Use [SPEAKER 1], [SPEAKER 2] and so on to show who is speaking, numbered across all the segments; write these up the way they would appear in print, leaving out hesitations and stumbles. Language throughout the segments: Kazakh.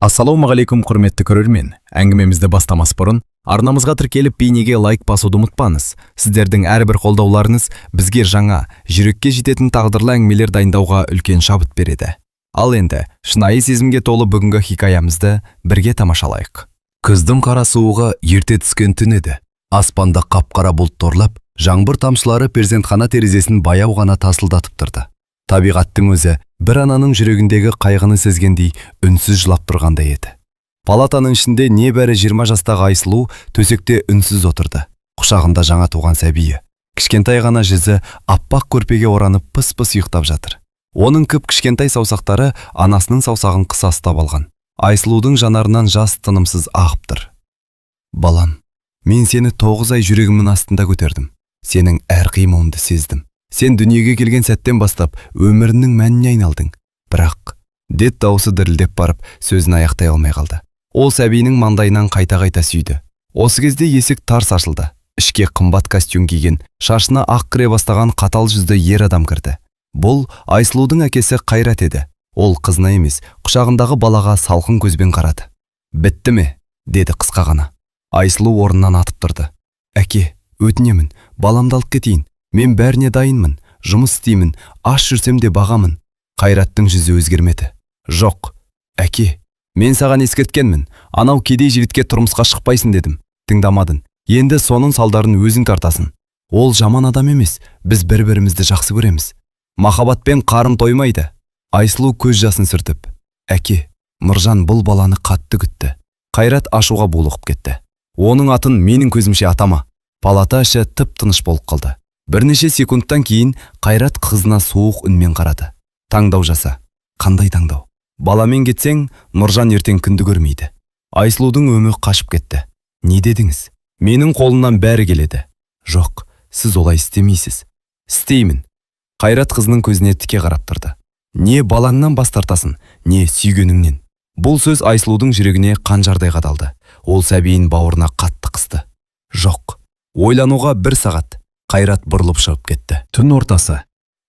[SPEAKER 1] Ассалаумағалейкум құрметті көрермен. Әңгімемізді бастамас бұрын арнамызға тіркеліп бейнеге лайк басуды ұмытпаңыз. Сіздердің әрбір қолдауларыңыз бізге жаңа, жүрекке жететін тағдырлы әңгімелер дайындауға үлкен шабыт береді. Ал енді шынайы сезімге толы бүгінгі хикаямызды бірге тамашалайық.
[SPEAKER 2] Күздің қара суығы ерте түскен түн еді. Аспанда қап-қара бұлт торлап, жаңбыр тамшылары перзентхана терезесін баяу ғана тасылдатып тұрды. Табиғаттың өзі бір ананың жүрегіндегі қайғыны сезгендей үнсіз жылап тұрғандай еді. Палатаның ішінде небәрі 20 жастағы Айсұлу төсекте үнсіз отырды. Құшағында жаңа туған сәбиі. Кішкентай ғана жүзі аппақ көрпеге оранып пыс-пыс ұйықтап жатыр. Оның кішкентай саусақтары анасының саусағын қыса ұстап алған. Айсұлудың жанарынан жас тынымсыз ағып тұр. Балам, мен сені 9 ай жүрегімнің астында көтердім. Сенің әр қимылыңды сездім. Сен дүниеге келген сәттен бастап өмірінің мәніне айналдың. Бірақ дед дауысы дірілдеп барып, сөзін аяқтай алмай қалды. Ол сәбиінің маңдайынан қайта-қайта сүйді. Осы кезде есік тарс ашылды. Ішке қымбат костюм киген, шашына ақ кіре бастаған қатал жүзді ер адам кірді. Бұл Айсұлудың әкесі Қайрат еді. Ол қызына емес, құшағындағы балаға салқын көзбен қарады. «Бітті ме?» деді қысқа ғана. Айсұлу орнынан атып тұрды. «Әке, өтінемін, баламды алып кетейін. Мен бәріне дайынмын, жұмыс істеймін, аш жүрсем де бағамын». Қайраттың жүзі өзгермеді. «Жоқ, әке, мен саған ескерткенмін. Анау кедей жігітке тұрмысқа шықпайсың дедім. Тыңдамадың. Енді соның салдарын өзің тартасың. Ол жаман адам емес, біз бір-бірімізді жақсы көреміз. Махаббатпен қарым тоймайды». Айсұлу көз жасын сүртіп: «Әке, Нұржан бұл баланы қатты күтті». Қайрат ашуға булығып кетті. «Оның атын менің көзімше атама». Палата іші тып-тыныш болып қалды. Бірнеше секундтан кейін Қайрат қызына суық үнмен қарады. «Таңдау жаса». «Қандай таңдау?» «Баламен кетсең, Нұржан ертең күнді көрмейді». Айсұлудың өңі қашып кетті. «Не дедіңіз?» «Менің қолымнан бәрі келеді». «Жоқ, сіз олай істемейсіз». «Істеймін». Қайрат қызының көзіне тіке қарап тұрды. «Не балаңнан бас тартасың, не сүйгеніңнен». Бұл сөз Айсұлудың жүрегіне қанжардай қадалды. Ол сәбиін бауырына қатты қысты. «Жоқ». Ойлануға 1 сағат. Қайрат бұрылып шығып кетті. Түн ортасы.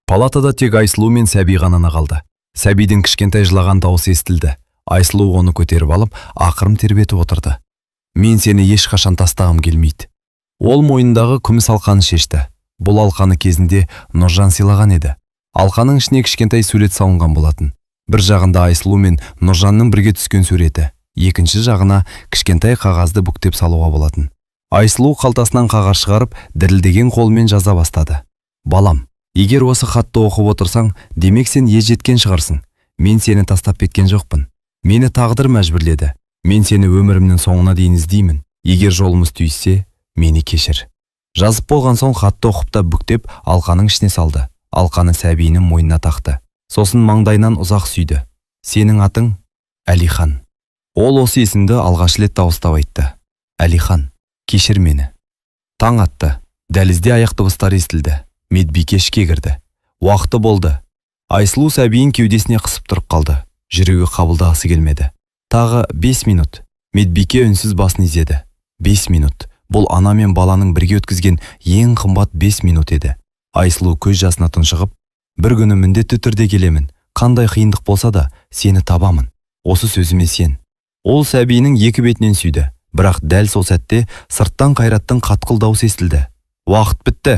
[SPEAKER 2] Палатада тек Айсұлу мен сәби ғана қалды. Сәбидің кішкентай жылаған дауысы естілді. Айсұлу оны көтеріп алып, ақырын тербетіп отырды. «Мен сені ешқашан тастағым келмейді». Ол мойнындағы күміс алқаны шешті. Бұл алқаны кезінде Нұржан сыйлаған еді. Алқаның ішіне кішкентай сурет салынған болатын. Бір жағында Айсұлу мен Нұржанның бірге түскен суреті, екінші жағына кішкентай қағазды бүктеп салуға болатын. Айсұлу қалтасынан қағаз шығарып, дірілдеген қолмен жаза бастады. «Балам, егер осы хатты оқып отырсаң, демек сен ез жеткен шығарсың. Мен сені тастап кеткен жоқпын. Мені тағдыр мәжбүрледі. Мен сені өмірімнің соңына дейін іздеймін. Егер жолымыз түйіссе, мені кешір». Жазып болған соң хатты оқып та бүктеп, алқаның ішіне салды. Алқаны сәбиінің мойнына тақты. Сосын маңдайынан ұзақ сүйді. «Сенің атың?» «Әлихан». Ол осы есімді алғаш рет дауыстап айтты. «Әлихан, кешір мені». Таң атты. Дәлізде аяқ дыбыстары естілді. Медбике ішке кірді. Уақыты болды. Айсұлу сәбиін кеудесіне қысып тұрып қалды. Жүрегі қабылдағысы келмеді. Тағы 5 минут. Медбике үнсіз басын изеді. 5 минут. Бұл ана мен баланың бірге өткізген ең қымбат 5 минут еді. Айсұлу көз жасына тұншығып: «Бір күні міндетті түрде келемін. Қандай қиындық болса да, сені табамын. Осы сөзіме сен». Ол сәбиінің екі бетінен сүйді. Бірақ дәл сол сәтте сырттан Қайраттың қатқыл дауысы естілді. «Уақыт бітті».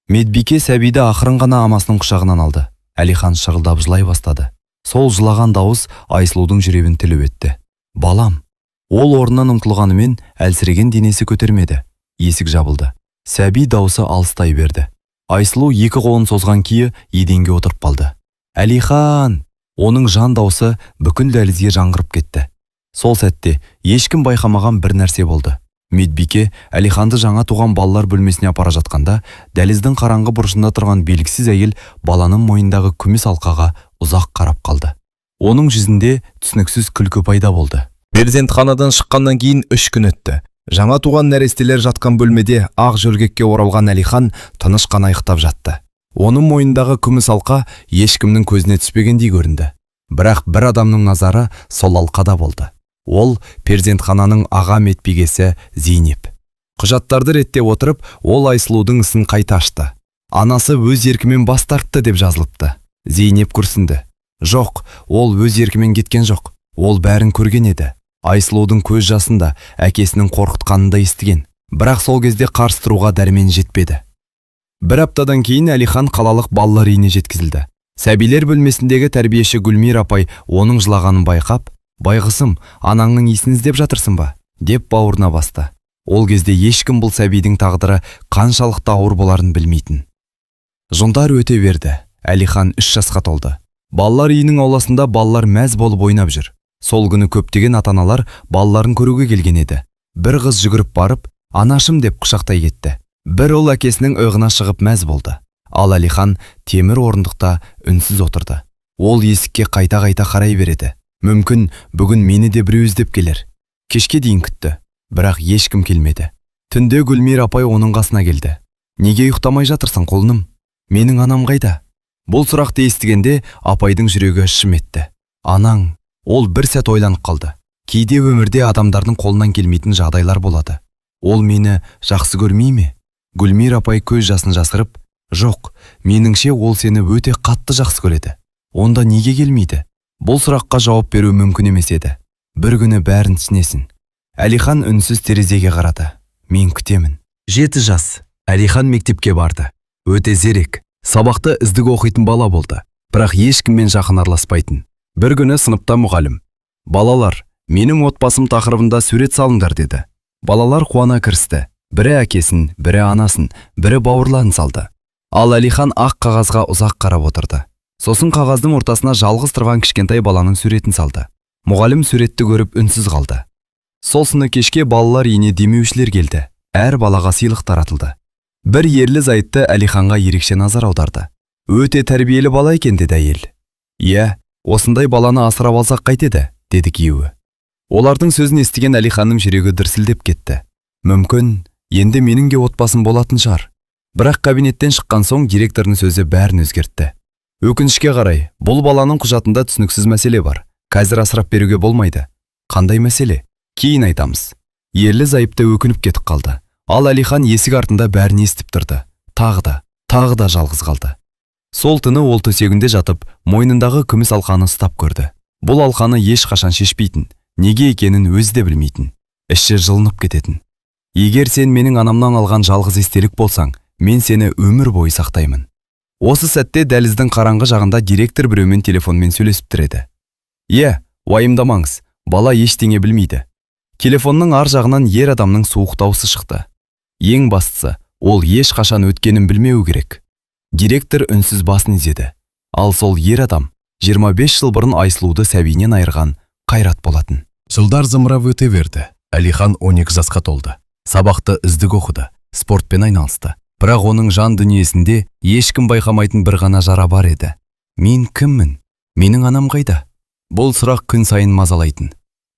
[SPEAKER 2] Медбике сәбиді ақырын ғана амасының құшағынан алды. Әлихан шырылдап жылай бастады. Сол жылаған дауыс Айсұлудың жүрегін тіліп етті. «Балам». Ол орнынан ұмтылғанымен әлсіреген денесі көтермеді. Есік жабылды. Сәби дауысы алыстай берді. Айсұлу екі қолын созған күйі еденге отырып қалды. «Әлихан!» Оның жан дауысы бүкіл дәлізге жаңғырып кетті. Сол сәтте ешкім байқамаған бір нәрсе болды. Медбике Әлиханды жаңа туған балалар бөлмесіне апара жатқанда, дәліздің қараңғы бұрышында тұрған белгісіз әйел баланың мойнындағы күміс алқаға ұзақ қарап қалды. Оның жүзінде түсініксіз күлкі пайда болды. Перзентханадан шыққаннан кейін 3 күн өтті. Жаңа туған нәрестелер жатқан бөлмеде ақ жөргекке оралған Әлихан тыныш қана ұйықтап жатты. Оның мойнындағы күміс алқа ешкімнің көзіне түспегендей көрінді. Бірақ бір адамның назары сол алқада болды. Ол перзентхананың аға медбикесі Зейнеп. Құжаттарды реттеп отырып, ол Айсұлудың ісін қайта ашты. Анасы өз еркімен бас тартты деп жазылыпты. Зейнеп күрсінді. Жоқ, ол өз еркімен кеткен жоқ.
[SPEAKER 1] Ол бәрін көрген еді. Айсылудың көз жасында әкесінің қорқытқанын да естіген. Бірақ сол кезде қарсы тұруға дәрмен жетпеді. Бір аптадан кейін Әлихан қалалық балалар үйіне жеткізілді. Сәбилер бөлмесіндегі тәрбиеші Гүлмир апай оның жылағанын байқап, «Байғысым, анаңның исін іздеп жатырсың ба?» деп бауырына басты. Ол кезде ешкім бұл сәбидің тағдыры қаншалықты ауыр боларын білмейтін. Жылдар өте берді. Әлихан 3 жасқа толды. Балалар үйінің ауласында балалар мәз болып ойнап жүр. Сол күні көптеген ата-аналар балаларын көруге келген еді. Бір қыз жүгіріп барып, «Анашым» деп құшақтай кетті. Бір ұл әкесінің иығына шығып мәз болды. Ал Әлихан темір орындықта үнсіз отырды. Ол есікке қайта-қайта қарай береді. Мүмкін бүгін мені де біреу іздеп келер. Кешке дейін күтті, бірақ ешкім келмеді. Түнде Гүлмир апай оның қасына келді. «Неге ұйықтамай жатырсың, құлыным? Менің анам қайда?» Бұл сұрақты естігенде апайдың жүрегі шым етті. Анаң, ол бір сәт ойланып қалды. Кейде өмірде адамдардың қолынан келмейтін жағдайлар болады. Ол мені жақсы көрмей ме? Гүлмир апай көз жасын жасырып, «Жоқ, меніңше ол сені өте қатты жақсы көреді. Онда неге келмейді?» Бұл сұраққа жауап беру мүмкін емес еді. Бір күні бәрін түсінесің. Әлихан үнсіз терезеге қарады. «Мен күтемін». 7 жас. Әлихан мектепке барды. Өте зерек, сабақты іздік оқитын бала болды. Бірақ ешкіммен жақын араласпайтын. Бір күні сыныпта мұғалім: «Балалар, менің отбасым тақырыбында сурет салыңдар» деді. Балалар қуана кірісті. Бірі әкесін, бірі анасын, бірі бауырларын салды. Ал Әлихан ақ қағазға ұзақ қарап отырды. Сосын қағаздың ортасына жалғыз тұрған кішкентай баланың суретін салды. Мұғалім суретті көріп үнсіз қалды. Сол күні кешке балалар үйіне демеушілер келді. Әр балаға сыйлық таратылды. Бір ерлі зайытты Әлиханға ерекше назар аударды. «Өте тәрбиелі бала екен» деді әйел. «Иә, осындай баланы асырап алсақ қайтеді?» деді күйеуі. Олардың сөзін естіген Әлиханның жүрегі дүрсілдеп кетті. Мүмкін енді менің де отбасым болатын шығар. Бірақ кабинеттен шыққан соң директордың сөзі бәрін өзгертті. «Өкінішке қарай, бұл баланың құжатында түсініксіз мәселе бар. Қазір асырап беруге болмайды». «Қандай мәселе?» «Кейін айтамыз». Ерлі зайыпты өкініп кетіп қалды. Ал Әлихан есік артында бәрін естіп тұрды. Тағы да жалғыз қалды. Сол түні ол төсегінде жатып, мойнындағы күміс алқаны ұстап көрді. Бұл алқаны ешқашан шешпейтін, неге екенін өзі де білмейтін. Іші жылынып кететін. «Егер сен менің анамнан алған жалғыз естелік болсаң, мен сені өмір бойы сақтаймын». Осы сәтте дәліздің қараңғы жағында директор біреумен телефонмен сөйлесіп тұр еді. «Е, уайымдамаңыз, бала ештеңе білмейді». Телефонның ар жағынан ер адамның суық дауысы шықты. Ең бастысы, ол ешқашан өткенін білмеу керек. Директор үнсіз басын изеді. Ал сол ер адам 25 жыл бұрын Айсылуды сәбиінен айырған Қайрат болатын.
[SPEAKER 2] Жылдар зымырап өте берді. Әлихан 12 жасқа толды. Сабақты үздік оқыды, спортпен айналысты. Бірақ оның жан дүниесінде ешкім байқамайтын бір ғана жара бар еді. «Мен кіммін? Менің анам қайда?» Бұл сұрақ күн сайын мазалайтын.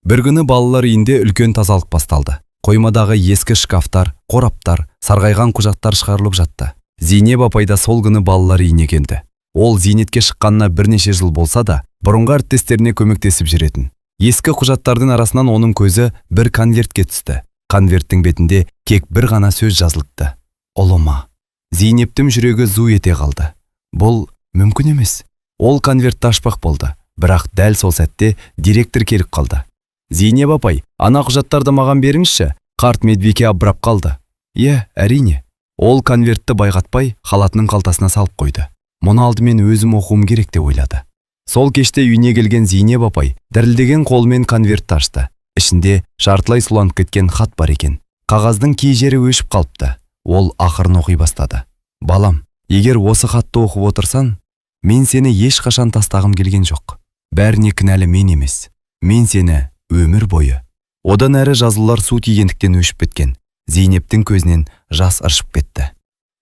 [SPEAKER 2] Бір күні балалар үйінде үлкен тазалық басталды. Қоймадағы ескі шкафтар, қораптар, сарғайған құжаттар шығарылып жатты. Зейнеп апай да сол күні балалар үйіне келді. Ол зейнетке шыққанына бірнеше жыл болса да, бұрынғы әріптестеріне көмектесіп жүретін. Ескі құжаттардың арасынан оның көзі бір конвертке түсті. Конверттің бетінде тек бір ғана сөз жазылыпты: «Ұлыма». Зейнептің жүрегі зу ете қалды. Бұл мүмкін емес. Ол конвертті ашпақ болды, бірақ дәл сол сәтте директор келіп қалды. «Зейнеп апай, ана құжаттарды маған беріңізші», қарт медбике абдырап қалды. «Е, әрине». Ол конвертті байғатпай халатының қалтасына салып қойды. «Мұны алдымен өзім оқуым керек» деп ойлады. Сол кеште үйіне келген Зейнеп апай дірілдеген қолмен конвертті ашты. Ішінде жартылай суланып кеткен хат бар екен. Қағаздың кей жері өшіп қалыпты. Ол ақырын оқи бастады. «Балам, егер осы хатты оқып отырсан, мен сені ешқашан тастағым келген жоқ. Бәріне кінәлі мен емес. Мен сені өмір бойы». Одан әрі жазулар су тигендіктен өшіп кеткен. Зейнептің көзінен жас ыршып кетті.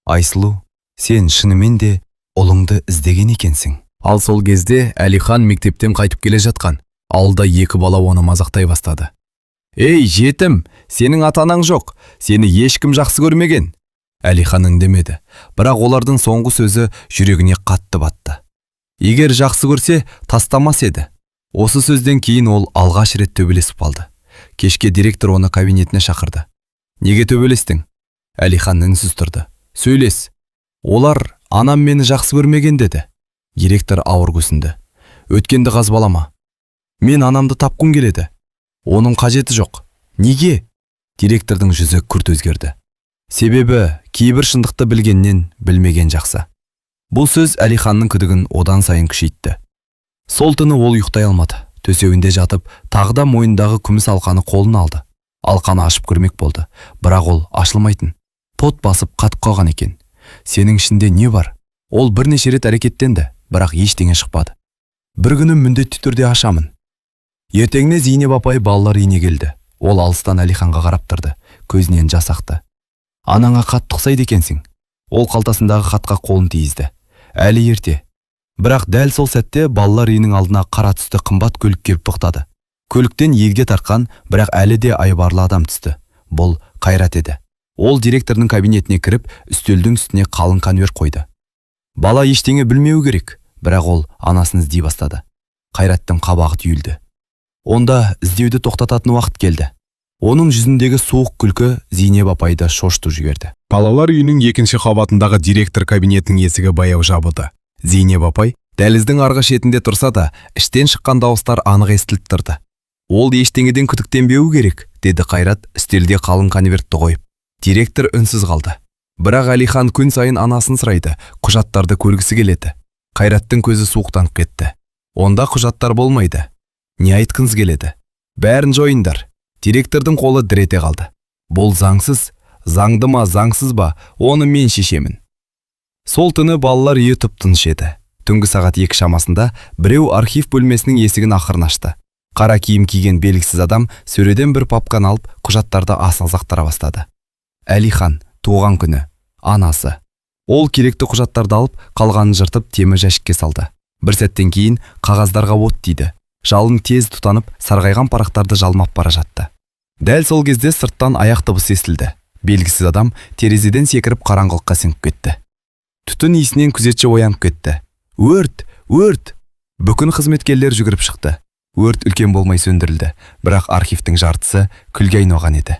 [SPEAKER 2] «Айсылу, сен шынымен де ұлыңды іздеген екенсің». Ал сол кезде Әлихан мектептен қайтып келе жатқан. Алда екі бала оны мазақтай бастады. «Ей, жетім, сенің ата-анаң жоқ, сені ешкім жақсы көрмеген». Әлихан үндемеді, бірақ олардың соңғы сөзі жүрегіне қатты батты. Егер жақсы көрсе, тастамас еді. Осы сөзден кейін ол алғаш рет төбелесіп қалды. Кешке директор оны кабинетіне шақырды. «Неге төбелестің?» Әлихан үнсіз тұрды. «Сөйлес». «Олар анам мені жақсы көрмеген» деді. Директор ауыр күрсінді. «Өткенді қазбалама.
[SPEAKER 1] Мен анамды тапқым келеді. Оның қажеті жоқ. Неге? Директордың жүзі күрт өзгерді. Себебі кейбір шындықты білгеннен білмеген жақсы. Бұл сөз Әлиханның күдігін одан сайын күшейтті. Сол түні ол ұйықтай алмады. Төсеуінде жатып, тағы да мойнындағы күміс алқаны қолына алды. Алқаны ашып көрмек болды, бірақ ол ашылмайтын. Тот басып қатып қалған екен. Сенің ішінде не бар? Ол бірнеше рет әрекеттенді, бірақ ештеңе шықпады. Бір күні міндетті түрде ашамын. Ертеңіне Зейнеп апай балалар үйіне келді. Ол алыстан Әлиханға қарап тұрды, көзінен жас ақты. Анаңа қатты ұқсайды екенсің. Ол қалтасындағы хатқа қолын тигізді. Әлі ерте. Бірақ дәл сол сәтте балалар үйінің алдына қара түсті қымбат көлік келіп тоқтады. Көліктен егде тартқан, бірақ әлі де айбарлы адам түсті. Бұл Қайрат еді. Ол директордың кабинетіне кіріп, үстелдің үстіне қалың конверт қойды. Бала ештеңе білмеу керек, бірақ ол анасын іздей бастады. Қайраттың қабағы түйілді. Онда іздеуді тоқтататын уақыт келді. Оның жүзіндегі суық күлкі Зейнеп апайды шошытып жіберді.
[SPEAKER 3] Балалар үйінің екінші қабатындағы директор кабинетінің есігі баяу жабылды.
[SPEAKER 1] Зейнеп апай дәліздің арғы шетінде тұрса да, іштен шыққан дауыстар анық естіліп тұрды. Ол ештеңеден күдіктенбеу керек, деді Қайрат үстелде қалың конвертті қойып. Директор үнсіз қалды. Бірақ Әлихан күн сайын анасын сұрайды, құжаттарды көргісі келеді. Қайраттың көзі суықтанып кетті. Онда құжаттар болмайды. Не айтқыңыз келеді? Бәрін жойындар. Директордың қолы дір ете қалды. Бұл заңсыз, заңды ма, заңсыз ба, оны мен шешемін. Сол түні балалар үйі тып-тыныш еді. Түнгі сағат 2 шамасында біреу архив бөлмесінің есігін ақырын ашты. Қара киім киген белгісіз адам сөреден бір папканы алып, құжаттарды асығзақтыра бастады. Әлихан, туған күні, анасы. Ол керекті құжаттарды алып, қалғанын жыртып темір жәшікке салды. Бір сәттен кейін қағаздарға от тиді. Жалын тез тұтанып, сарғайған парақтарды жалмап бара жатты. Дәл сол кезде сырттан аяқ дыбысы естілді. Белгісіз адам терезеден секіріп қараңғылыққа сіңіп кетті. Түтін иісінен күзетші оянып кетті. Өрт, өрт! Бүкін қызметкерлер жүгіріп шықты. Өрт үлкен болмай сөндірілді, бірақ архивтің жартысы күлге айналған еді.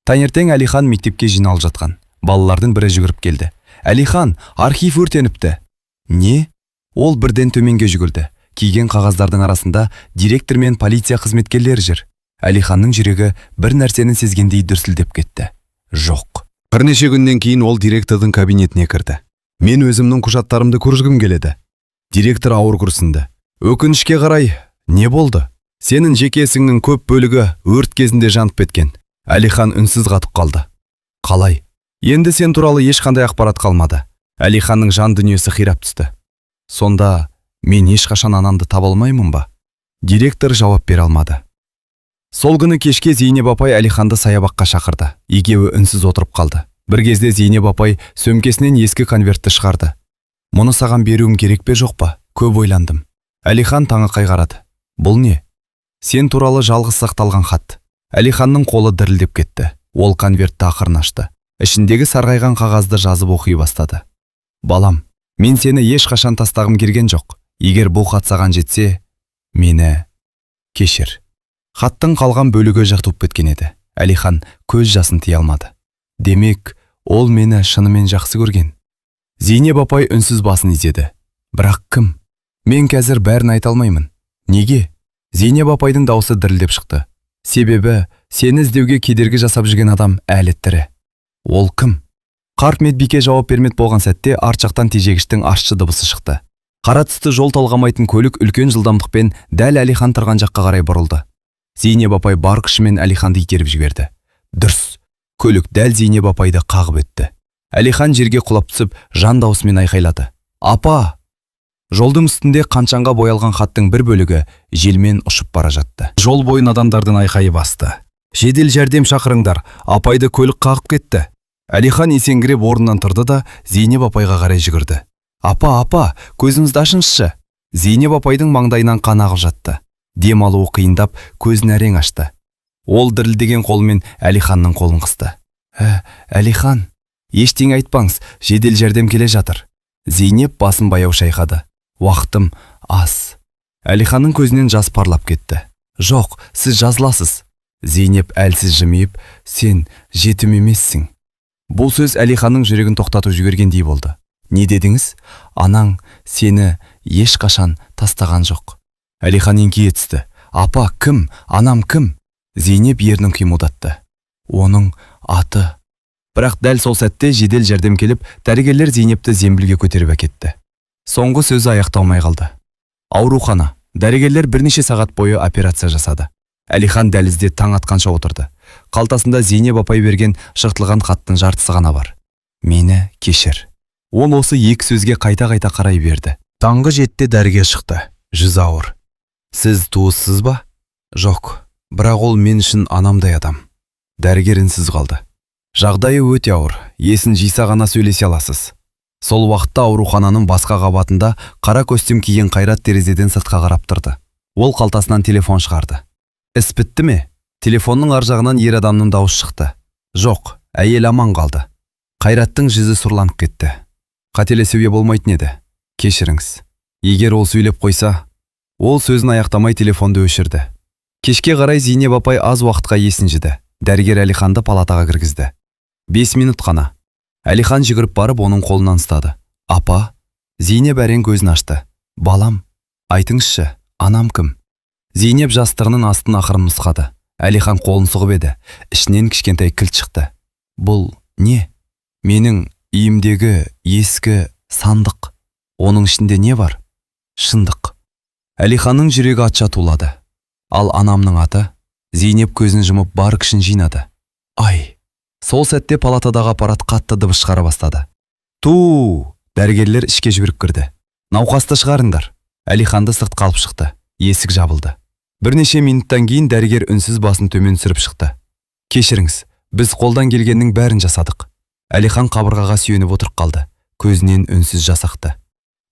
[SPEAKER 1] Таңертең Әлихан мектепке жиналып жатқан. Балалардың бірі жүгіріп келді. Әлихан, архив өртеніпті. Не? Ол бірден төменге жүгірді. Киген қағаздардың арасында директор мен полиция қызметкерлері жүр. Әлиханның жүрегі бір нәрсені сезгендей дүрсілдеп кетті. Жоқ.
[SPEAKER 3] Бірнеше күннен кейін ол директордың кабинетіне кірді. Мен өзімнің құжаттарымды көргім келеді. Директор ауыр күрсінді. Өкінішке қарай, не болды? Сенің жеке ісіңнің көп бөлігі өрт кезінде жанып кеткен. Әлихан үнсіз қатып қалды. Қалай? Енді сен туралы ешқандай ақпарат қалмады. Әлиханның жан дүниесі қирап түсті. Сонда мен ешқашан анамды таба алмаймын ба? Директор жауап бере алмады. Сол күні кешке Зейнеп апай Әлиханды саябаққа шақырды. Екеуі үнсіз отырып қалды. Бір кезде Зейнеп апай сөмкесінен ескі конвертті шығарды. Мұны саған беруім керек пе жоқ па? Көп ойландым. Әлихан таңырқай қарады. Бұл не? Сен туралы жалғыз сақталған хат. Әлиханның қолы дірілдеп кетті. Ол конвертті ақырын ашты. Ішіндегі сарғайған қағазды жазып оқи бастады. Балам, мен сені ешқашан тастағым келген жоқ. Егер бұл хат саған жетсе, мені кешір. Хаттың қалған бөлігі жыртылып кеткен еді. Әлихан көз жасын тия алмады. Демек, ол мені шынымен жақсы көрген. Зейнеп апай үнсіз басын изеді. Бірақ кім? Мен қазір бәрін айта алмаймын. Неге? Зейнеп апайдың даусы дірілдеп шықты. Себебі, сені іздеуге кедергі жасап жүрген адам әлі тірі. Ол кім? Қарт медбике жауап бермек болған сәтте арт жақтан тежегіштің ащы дыбысы шықты. Қара түсті жол талғамайтын көлік үлкен жылдамдықпен дәл Әлихан тұрған жаққа қарай бұрылды. Зейнеп апай бар күшімен Әлиханды итеріп жіберді. Дұрыс. Көлік дәл Зейнеп апайды қағып өтті. Әлихан жерге құлап түсіп, жан даусымен айқайлады. Апа! Жолдың үстінде қаншанға боялған хаттың бір бөлігі желмен ұшып бара жатты. Жол бойын адамдардың айқайы басты.
[SPEAKER 1] Жедел жәрдем шақырыңдар, апайды көлік қағып кетті. Әлихан есеңгіреп орнынан тұрды да Зейнеп апайға қарай жүгірді. Апа, көзіңізді ашыңызшы. Зейнеп апайдың маңдайынан қан ағып жатты. Дем алуы қиындап, көзін әрең ашты. Ол дірілдеген қолымен Әлиханның қолын қысты. Әлихан, ештеңе айтпаңыз, жедел жәрдем келе жатыр. Зейнеп басын баяу шайқады. Уақытым аз. Әлиханның көзінен жас парлап кетті. Жоқ, сіз жазыласыз. Зейнеп әлсіз жымиып, сен жетім емессің. Бұл сөз Әлиханның жүрегін тоқтатып жібергендей болды. Не дедіңіз? Анаң сені ешқашан тастаған жоқ. Әлихан еңкейе түсті. Апа, кім? Анам кім? Зейнеп ернін қимылдатты. Оның аты. Бірақ дәл сол сәтте жедел жәрдем келіп, дәрігерлер Зейнепті зембілге көтеріп әкетті. Соңғы сөзі аяқталмай қалды. Аурухана. Дәрігерлер бірнеше сағат бойы операция жасады. Әлихан дәлізде таң атқанша отырды. Қалтасында Зейнеп апай берген шықтылған хаттың жартысы ғана бар. Мені кешір. Ол осы екі сөзге қайта-қайта қарай берді.
[SPEAKER 3] Таңғы 7-те дәрігер шықты. Жүзі ауыр. Сіз туыссыз ба? Жоқ, бірақ ол мен үшін анамдай адам. Дәрігер үнсіз қалды. Жағдайы өте ауыр. Есін жиса ғана сөйлесе аласыз. Сол уақытта аурухананың басқа қабатында қара костюм киген Қайрат терезеден сыртқа қарап тұрды. Ол қалтасынан телефон шығарды. Іс бітті ме? Телефонның ар жағынан ер адамның дауысы шықты. Жоқ, әйел аман қалды. Қайраттың жүзі сұрланып кетті. Қателесуге болмайтын еді. Кешіріңіз. Егер ол сөйлеп қойса, ол сөзін аяқтамай телефонды өшірді. Кешке қарай Зейнеп апай аз уақытқа есін жіді. Дәрігер Әлиханды палатаға кіргізді. 5 минут қана. Әлихан жүгіріп барып оның қолынан ұстады. Апа, Зейнеп әрең көзін ашты. Балам, айтыңызшы, анам кім? Зейнеп жастығының астын ақырын нұсқады. Әлихан қолын сұғып еді. Ішінен кішкентай кілт шықты. Бұл не? Менің үйімдегі ескі сандық. Оның ішінде не бар? Шындық. Әлиханның жүрегі атша тулады. Ал анамның аты? Зейнеп көзін жұмып бар күшін жинады. Ай! Сол сәтте палатадағы аппарат қатты дыбыс шығара бастады. Ту! Дәрігерлер ішке жүгіріп кірді. Науқасты шығарыңдар. Әлиханды сыртқа алып шықты. Есік жабылды. Бірнеше минуттан кейін дәрігер үнсіз басын төмен түсіріп шықты. Кешіріңіз, біз қолдан келгеннің бәрін жасадық. Әлихан қабырғаға сүйеніп отырып қалды. Көзінен үнсіз жас ақты.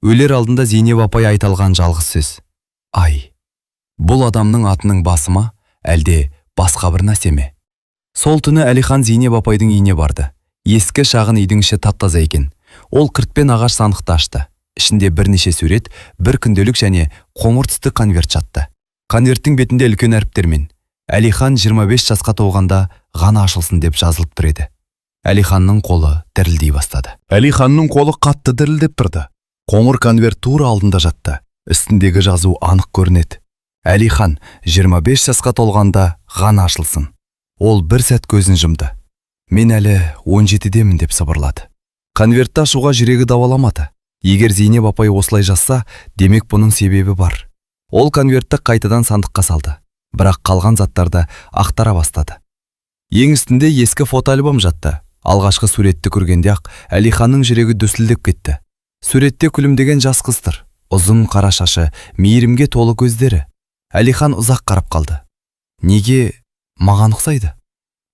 [SPEAKER 3] Өлер алдында Зейнеп апай айталған жалғыз сөз. Ай! Бұл адамның атының басы ма, әлде басқа бір нәрсе ме? Сол түні Әлихан Зейнеп апайдың үйіне барды. Ескі шағын үйдің іші тап-таза екен. Ол кіртпен ағаш сандықты ашты. Ішінде бірнеше сурет, бір күнделік және қоңыр түсті конверт жатты. Конверттің бетінде үлкен әріптермен Әлихан 25 жасқа толғанда ғана ашылсын деп жазылып тұр еді. Әлиханның қолы дірілдей бастады.
[SPEAKER 2] Әлиханның қолы қатты дірілдеп тұрды. Қоңыр конверт тура алдында жатты. Үстіндегі жазу анық көрінеді. Әлихан 25 жасқа толғанда ғана ашылсын. Ол бір сәт көзін жұмды. Мен әлі 17-демін деп сыбырлады. Конвертті ашуға жүрегі дауаламады. Егер Зейнеп апай осылай жазса, демек бұның себебі бар. Ол конвертті қайтадан сандыққа салды. Бірақ қалған заттарды ақтара бастады. Ең үстінде ескі фотоальбом жатты. Алғашқы суретті көргенде-ақ Әлиханның жүрегі дүрсілдеп кетті. Суретте күлімдеген жас қыз тұр. Ұзын қара шашы, мейірімге толы көздері. Әлихан ұзақ қарап қалды. Неге маған ұқсайды?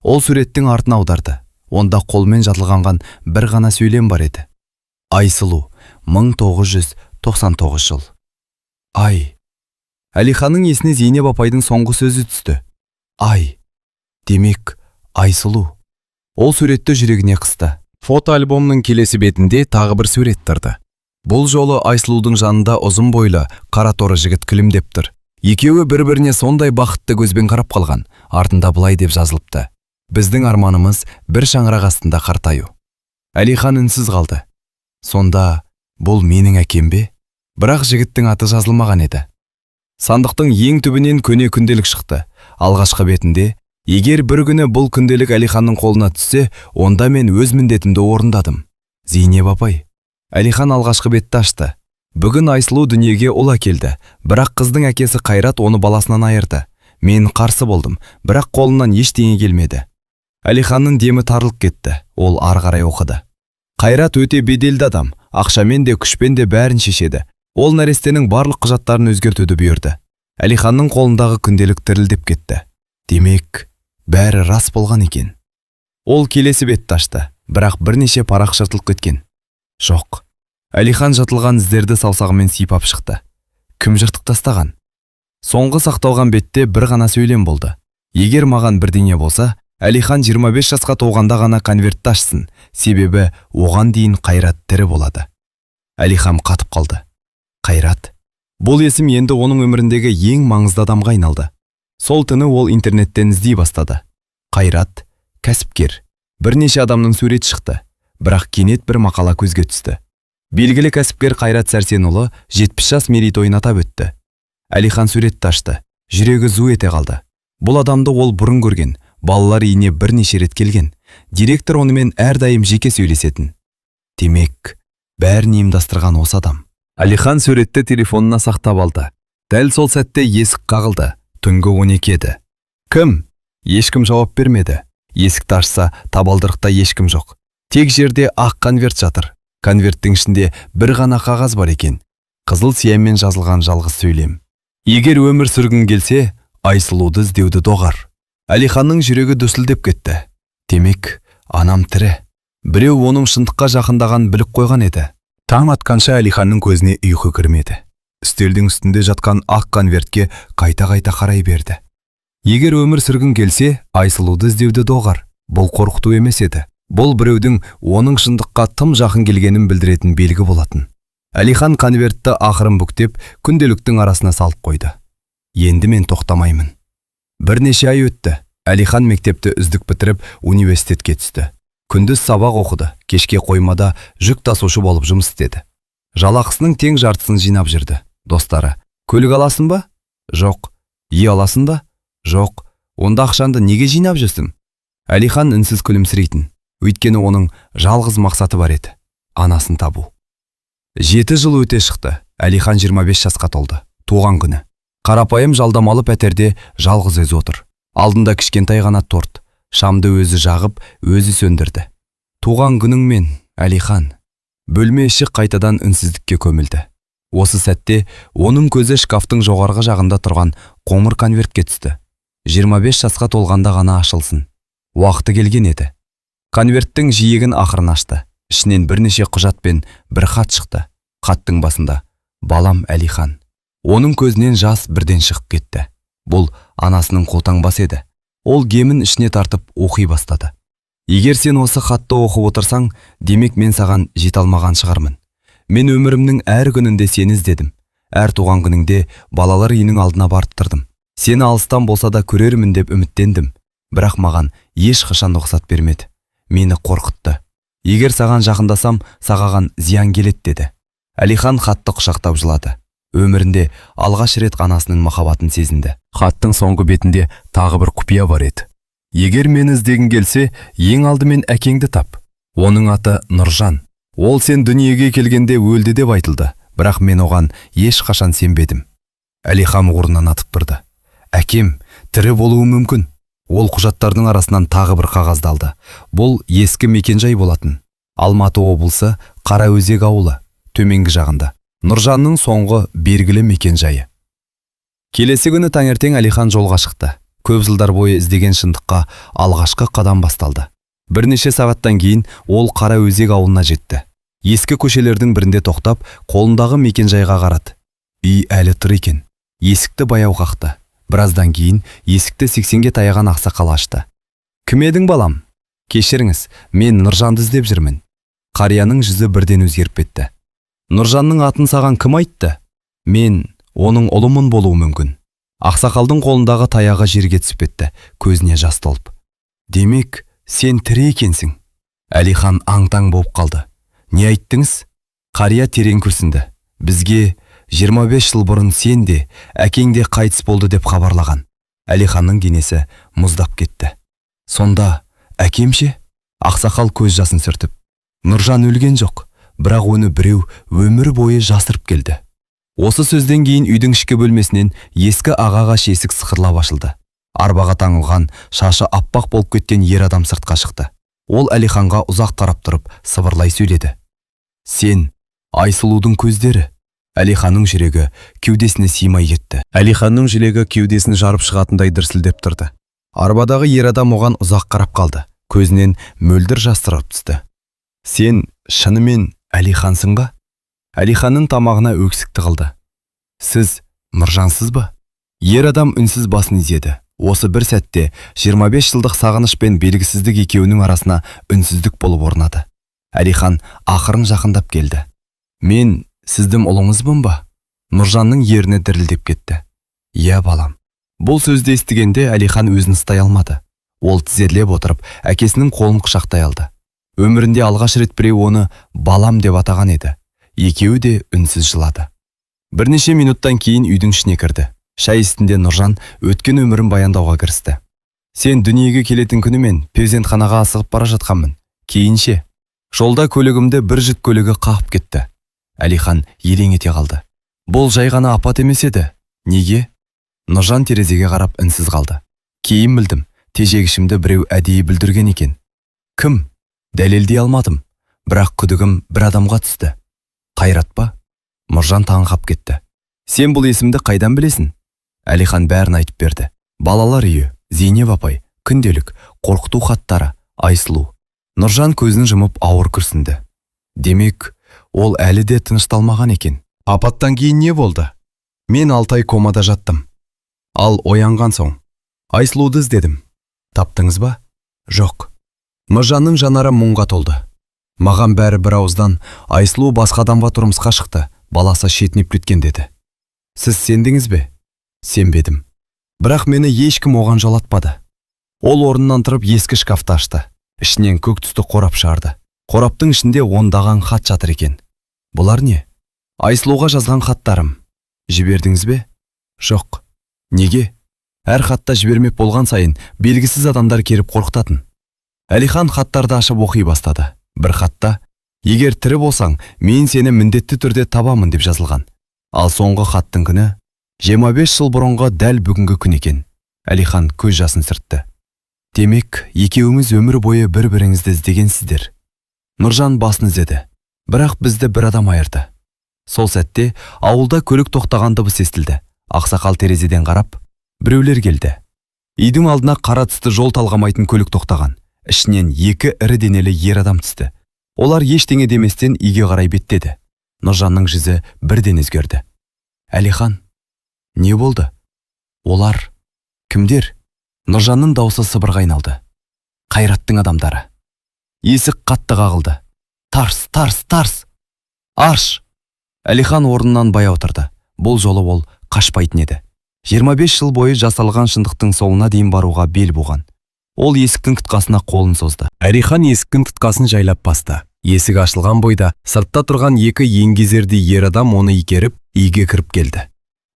[SPEAKER 2] Ол суреттің артын аударды. Онда қолмен жазылған бір ғана сөйлем бар еді. Айсұлу, 1999 жыл. Ай! Әлиханның есіне Зейнеп апайдың соңғы сөзі түсті. Ай! Демек, Айсұлу. Ол суретті жүрегіне қысты.
[SPEAKER 3] Фотоальбомның келесі бетінде тағы бір сурет тұрды. Бұл жолы Айсұлудың жанында ұзын бойлы, қара торы жігіт күлімдеп тұр. Екеуі бір-біріне сондай бақытты көзбен қарап қалған. Артында былай деп жазылыпты. Біздің арманымыз бір шаңырақ астында қартаю. Әлихан үнсіз қалды. Сонда бұл менің әкем бе? Бірақ жігіттің аты жазылмаған еді. Сандықтың ең түбінен көне күнделік шықты. Алғашқы бетінде, егер бір күні бұл күнделік Әлиханның қолына түссе, онда мен өз міндетімді орындадым. Зейнеп апай. Әлихан алғашқы бетті ашты. Бүгін Айсұлу дүниеге ұл әкелді, бірақ қыздың әкесі Қайрат оны баласынан айырды. Мен қарсы болдым, бірақ қолынан ештеңе келмеді. Әлиханның демі тарылып кетті, ол ары қарай оқыды. Қайрат өте беделді адам, ақшамен де күшпен де бәрін шешеді. Ол нәрестенің барлық құжаттарын өзгертуді бұйырды. Әлиханның қолындағы күнделік дірілдеп кетті. Демек, бәрі рас болған екен. Ол келесі бетті ашты, бірақ бірнеше парақ жыртылып кеткен. Жоқ. Әлихан жатылған іздерді саусағымен сипап шықты. Кім жыртып тастаған? Соңғы сақталған бетте бір ғана сөйлем болды. Егер маған бірдеңе болса, Әлихан 25 жасқа толғанда ғана конвертті ашсын, себебі оған дейін Қайрат тірі болады. Әлихан қатып қалды. Қайрат. Бұл есім енді оның өміріндегі ең маңызды адамға айналды. Сол түні ол интернеттен іздей бастады. Қайрат, кәсіпкер. Бірнеше адамның суреті шықты, бірақ кенет бір мақала көзге түсті. Белгілі кәсіпкер Қайрат Сәрсенұлы 70 жас мерейтойын атап өтті. Әлихан суретті ашты.
[SPEAKER 1] Жүрегі зу ете қалды. Бұл адамды ол бұрын көрген, балалар үйіне бірнеше рет келген. Директор онымен әрдайым жеке сөйлесетін. Демек, бәрін ұйымдастырған осы адам. Алихан суретті телефонына сақтап алды. Дәл сол сәтте есік қағылды. Түнгі 12 еді. Кім? Ешкім жауап бермеді. Есікті ашса, табалдырықта ешкім жоқ. Тек жерде ақ конверт жатыр. Конверттің ішінде бір ғана қағаз бар екен. Қызыл сиямен жазылған жалғыз сөйлем. Егер өмір сүргің келсе, Айсұлуды іздеуді доғар. Алиханның жүрегі дүсілдеп кетті. Демек, анам тірі. Біреу оның шындыққа жақындаған біліп қойған еді.
[SPEAKER 3] Таң атқанша Алиханның көзіне ұйқы кірмеді. Үстелдің үстінде жатқан ақ конвертке қайта-қайта қарай берді.
[SPEAKER 1] Егер өмір сүргің келсе, Айсұлуды іздеуді доғар. Бұл қорқыту емес еді. Бұл біреудің оның шындыққа тым жақын келгенін білдіретін белгі болатын. Алихан конвертті ақырын бүктеп, күнделіктің арасына салып қойды. Енді мен тоқтамаймын. Бірнеше ай өтті. Алихан мектепті үздік бітіріп, университетке түсті. Күндіз сабақ оқыды, кешке қоймада жүк тасушы болып жұмыс істеді. Жалақысының тең жартысын жинап жүрді. Достары: "Көлік аласың ба?" "Жоқ." "Үй аласың ба?" "Жоқ." "Онда ақшанды неге жинап жүрсің?" Алихан үнсіз күлімсірейтін. Өйткені оның жалғыз мақсаты бар еді: анасын табу. 7 жыл өте шықты. Алихан 25 жасқа толды. Туған күні. Қарапайым жалдамалы пәтерде жалғыз өзі отыр. Алдында кішкентай ғана торт. Шамды өзі жағып, өзі сөндірді. "Туған күніңмен, Алихан." Бөлме іші қайтадан үнсіздікке көмілді. Осы сәтте оның көзі шкафтың жоғарғы жағында тұрған қоңыр конвертке түсті. 25 жасқа толғанда ғана ашылсын. Уақыты келген еді. Конверттің жиегін ақырын ашты. Ішінен бірнеше құжат пен бір хат шықты. Хаттың басында: "Балам Алихан." Оның көзінен жас бірден шығып кетті. Бұл анасының қолтаңбасы еді. Ол гемін ішіне тартып оқи бастады. "Егер сен осы хатты оқып отырсаң, демек мен саған жете алмаған шығармын. Мен өмірімнің әр күнінде сені іздедім. Әр туған күніңде балалар үйінің алдына барып тұрдым. Сені алыстан болса да көрермін деп үміттендім. Бірақ маған ешқашан рұқсат бермеді. Мені қорқытты. Егер саған жақындасам, саған зиян келеді" деді. Алихан хатты құшақтап жылады. Өмірінде алғаш рет анасының махаббатын сезінді. Хаттың соңғы бетінде тағы бір құпия бар еді. "Егер мені іздегің келсе, ең алдымен әкеңді тап. Оның аты Нұржан. Ол сен дүниеге келгенде өлді деп айтылды, бірақ мен оған ешқашан сенбедім." Алихан орнынан атып тұрды. "Әкем тірі болуы мүмкін." Ол құжаттардың арасынан тағы бір қағазды алды. Бұл ескі мекенжай болатын. Алматы облысы, Қараөзек ауылы, төменгі жағында. Нұржанның соңғы белгілі мекенжайы. Келесі күні таңертең Алихан жолға шықты. Көп жылдар бойы іздеген шындыққа алғашқы қадам басталды. Бірнеше сағаттан кейін ол Қараөзек ауылына жетті. Ескі көшелердің бірінде тоқтап, қолындағы мекенжайға қарады. Үй әлі тұр екен. Есікті баяу қақты. Біраздан кейін есікті 80-ге таяған ақсақал ашты. "Кім едің балам?" "Кешіріңіз, мен Нұржанды іздеп жүрмін." Қарияның жүзі бірден өзгеріп кетті. "Нұржанның атын саған кім айтты?" "Мен оның ұлымын болуы мүмкін." Ақсақалдың қолындағы таяғы жерге түсіп кетті, көзіне жас толып. "Демек, сен тірі екенсің." Алихан аң-таң болып қалды. "Не айттыңыз?" Қария терең күрсінді. "Бізге 25 жыл бұрын сен де, әкең де қайтыс болды деп хабарлаған." Алиханның денесі мұздап кетті. "Сонда әкем ше?" Ақсақал көз жасын сүртіп. "Нұржан өлген жоқ, бірақ оны біреу өмір бойы жасырып келді." Осы сөзден кейін үйдің ішкі бөлмесінен ескі ағағаш есік сықырлап ашылды. Арбаға таңылған, шашы аппақ болып кеткен ер адам сыртқа шықты. Ол Алиханға ұзақ тарап тұрып сыбырлай сөйледі. "Сен Айсұлудың көздері." Алиханның жүрегі кеудесіне сыймай кетті. Алиханның жүрегі кеудесін жарып шығатындай дүрсілдеп тұрды. Арбадағы ер адам оған ұзақ қарап қалды. Көзінен мөлдір жас тұрып түсті. "Сен шынымен Алихансың ба?" Алиханның тамағына өксік тығылды. "Сіз Нұржансыз ба?" Ер адам үнсіз басын изеді. Осы бір сәтте 25 жылдық сағыныш пен белгісіздік екеуінің арасына үнсіздік болып орнады. Алихан ақырын жақындап келді. "Мен сіздің ұлыңызбын ба?" Нұржанның ерні дірілдеп кетті. "Иә балам." Бұл сөзді естігенде Алихан өзін ұстай алмады. Ол тізерлеп отырып, әкесінің қолын құшақтай алды. Өмірінде алғаш рет біреу оны балам деп атаған еді. Екеуі де үнсіз жылады. Бірнеше минуттан кейін үйдің ішіне кірді. Шай үстінде Нұржан өткен өмірін баяндауға кірісті. Сен дүниеге келетін күні мен перзентханаға асығып бара жатқанмын. Кейінше жолда көлігімді бір жіт көлігі қағып кетті. Әлихан елең ете қалды. Бұл жай ғана апат емес еді. Неге? Нұржан терезеге қарап үнсіз қалды. Кейін білдім, тежегішімді біреу әдейі бүлдірген екен. Кім? Дәлелдей алмадым. Бірақ күдігім бір адамға түсті. Қайрат па? Нұржан таңғап кетті. Сен бұл есімді қайдан білесің? Әлихан бәрін айтып берді. Балалар үйі, Зейнеп апай, күнделік, қорқыту хаттары, Айсұлу. Нұржан көзін жұмып ауыр күрсінді. Демек, ол әлі де тынышталмаған екен.
[SPEAKER 3] Апаттан кейін не болды? Мен 6 ай комада жаттым. Ал оянған соң Айсұлуды іздедім. Таптыңыз ба? Жоқ. Нұржанның жанары мұңға толды. Маған бәрі бір ауыздан Айсұлу басқа адамға тұрмысқа шықты, баласы шетінеп кеткен деді. Сіз сендіңіз бе? Сенбедім. Бірақ мені ешкім оған жолатпады. Ол орнынан тұрып ескі шкафты ашты. Ішінен көк түсті қорап шығарды. Қораптың ішінде ондаған хат жатыр екен. Бұлар не? Айсұлуға жазған хаттарым. Жібердіңіз бе? Жоқ. Неге? Әр хатта жібермек болған сайын белгісіз адамдар келіп қорқытатын. Әлихан хаттарды ашып оқи бастады. Бір хатта: егер тірі болсаң, мен сені міндетті түрде табамын деп жазылған. Ал соңғы хаттың күні 25 жыл бұрынғы дәл бүгінгі күн екен. Әлихан көз жасын сүртті. Демек, екеуіңіз өмір бойы бір-біріңізді іздегенсіздер. Нұржан басын изеді. Бірақ бізді бір адам айырды. Сол сәтте ауылда көлік тоқтаған дыбыс естілді. Ақсақал терезеден қарап, біреулер келді. Үйдің алдына қара түсті жол талғамайтын көлік тоқтаған. Ішінен 2 ірі денелі ер адам түсті. Олар ештеңе деместен үйге қарай беттеді. Нұржанның жүзі бірден өзгерді. Әлихан, не болды? Олар кімдер? Нұржанның даусы сыбырға айналды. Қайраттың адамдары. Есік қатты қағылды. Тарс, тарс, тарс. Арш! Әлихан орнынан баяу тұрды. Бұл жолы ол қашпайтын еді. 25 жыл бойы жасалған шындықтың соңына дейін баруға бел буған. Ол есіктің тұтқасына қолын созды.
[SPEAKER 1] Әлихан есіктің тұтқасын жайлап басты. Есік ашылған бойда сыртта тұрған 2 еңгезердей ер адам оны итеріп, үйге кіріп келді.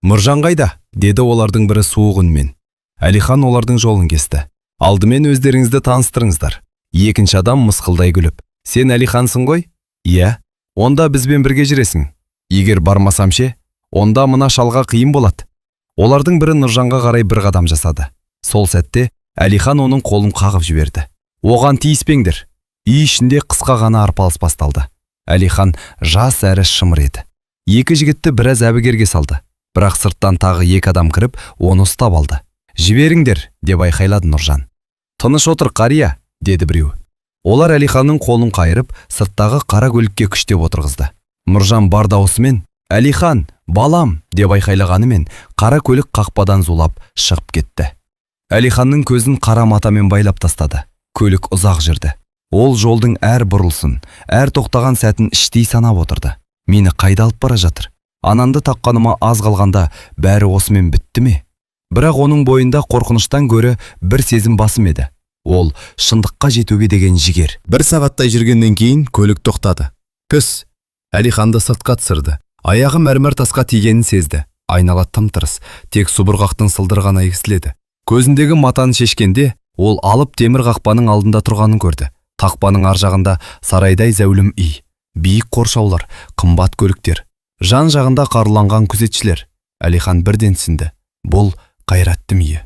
[SPEAKER 1] Нұржан қайда? Деді олардың бірі суық үнмен. Әлихан олардың жолын кесті. Алдымен өздеріңізді таныстырыңыздар. Екінші адам мысқылдай күліп: сен Әлихансың ғой? Иә. Онда бізбен бірге жүресің. Егер бармасам ше, онда мына шалға қиын болады. Олардың бірі Нұржанға қарай бір қадам жасады. Сол сәтте Әлихан оның қолын қағып жіберді. Оған тиіспеңдер. Үй ішінде қысқа ғана арпалыс басталды. Әлихан жас әрі шымыр еді. 2 жігітті біраз әбігерге салды. Бірақ сырттан тағы 2 адам кіріп, оны ұстап алды. Жіберіңдер, деп айқайлады Нұржан. Тыныш отыр, қария, деді біреу. Олар Әлиханның қолын қайырып, сырттағы қара көлікке күштеп отырғызды. Нұржан бар даусымен: Әлихан, балам, деп айқайлағанымен, қара көлік қақпадан зулап шығып кетті. Әлиханның көзін қара матамен байлап тастады. Көлік ұзақ жүрді. Ол жолдың әр бұрылсын, әр тоқтаған сәтін іштей санап отырды. Мені қайда алып бара жатыр? Ананды тапқаныма аз қалғанда бәрі осымен бітті ме? Бірақ оның бойында қорқыныштан гөрі бір сезім басым еді. Ол шындыққа жетуге деген жігер.
[SPEAKER 3] 1 сағаттай жүргеннен кейін көлік тоқтады. Түс. Әлиханды сыртқа түсірді. Аяғы мәрмәр тасқа тигенін сезді. Айнала тым-тырыс, тек субырғақтың сылдырғаны естіледі. Көзіндегі матаны шешкенде, ол алып темір қақпаның алдында тұрғанын көрді. Қақпаның ар жағында сарайдай зәулім үй, биік қоршаулар, қымбат көліктер, жан жағында қаруланған күзетшілер. Әлихан бірден түсінді. Бұл Қайраттың үйі.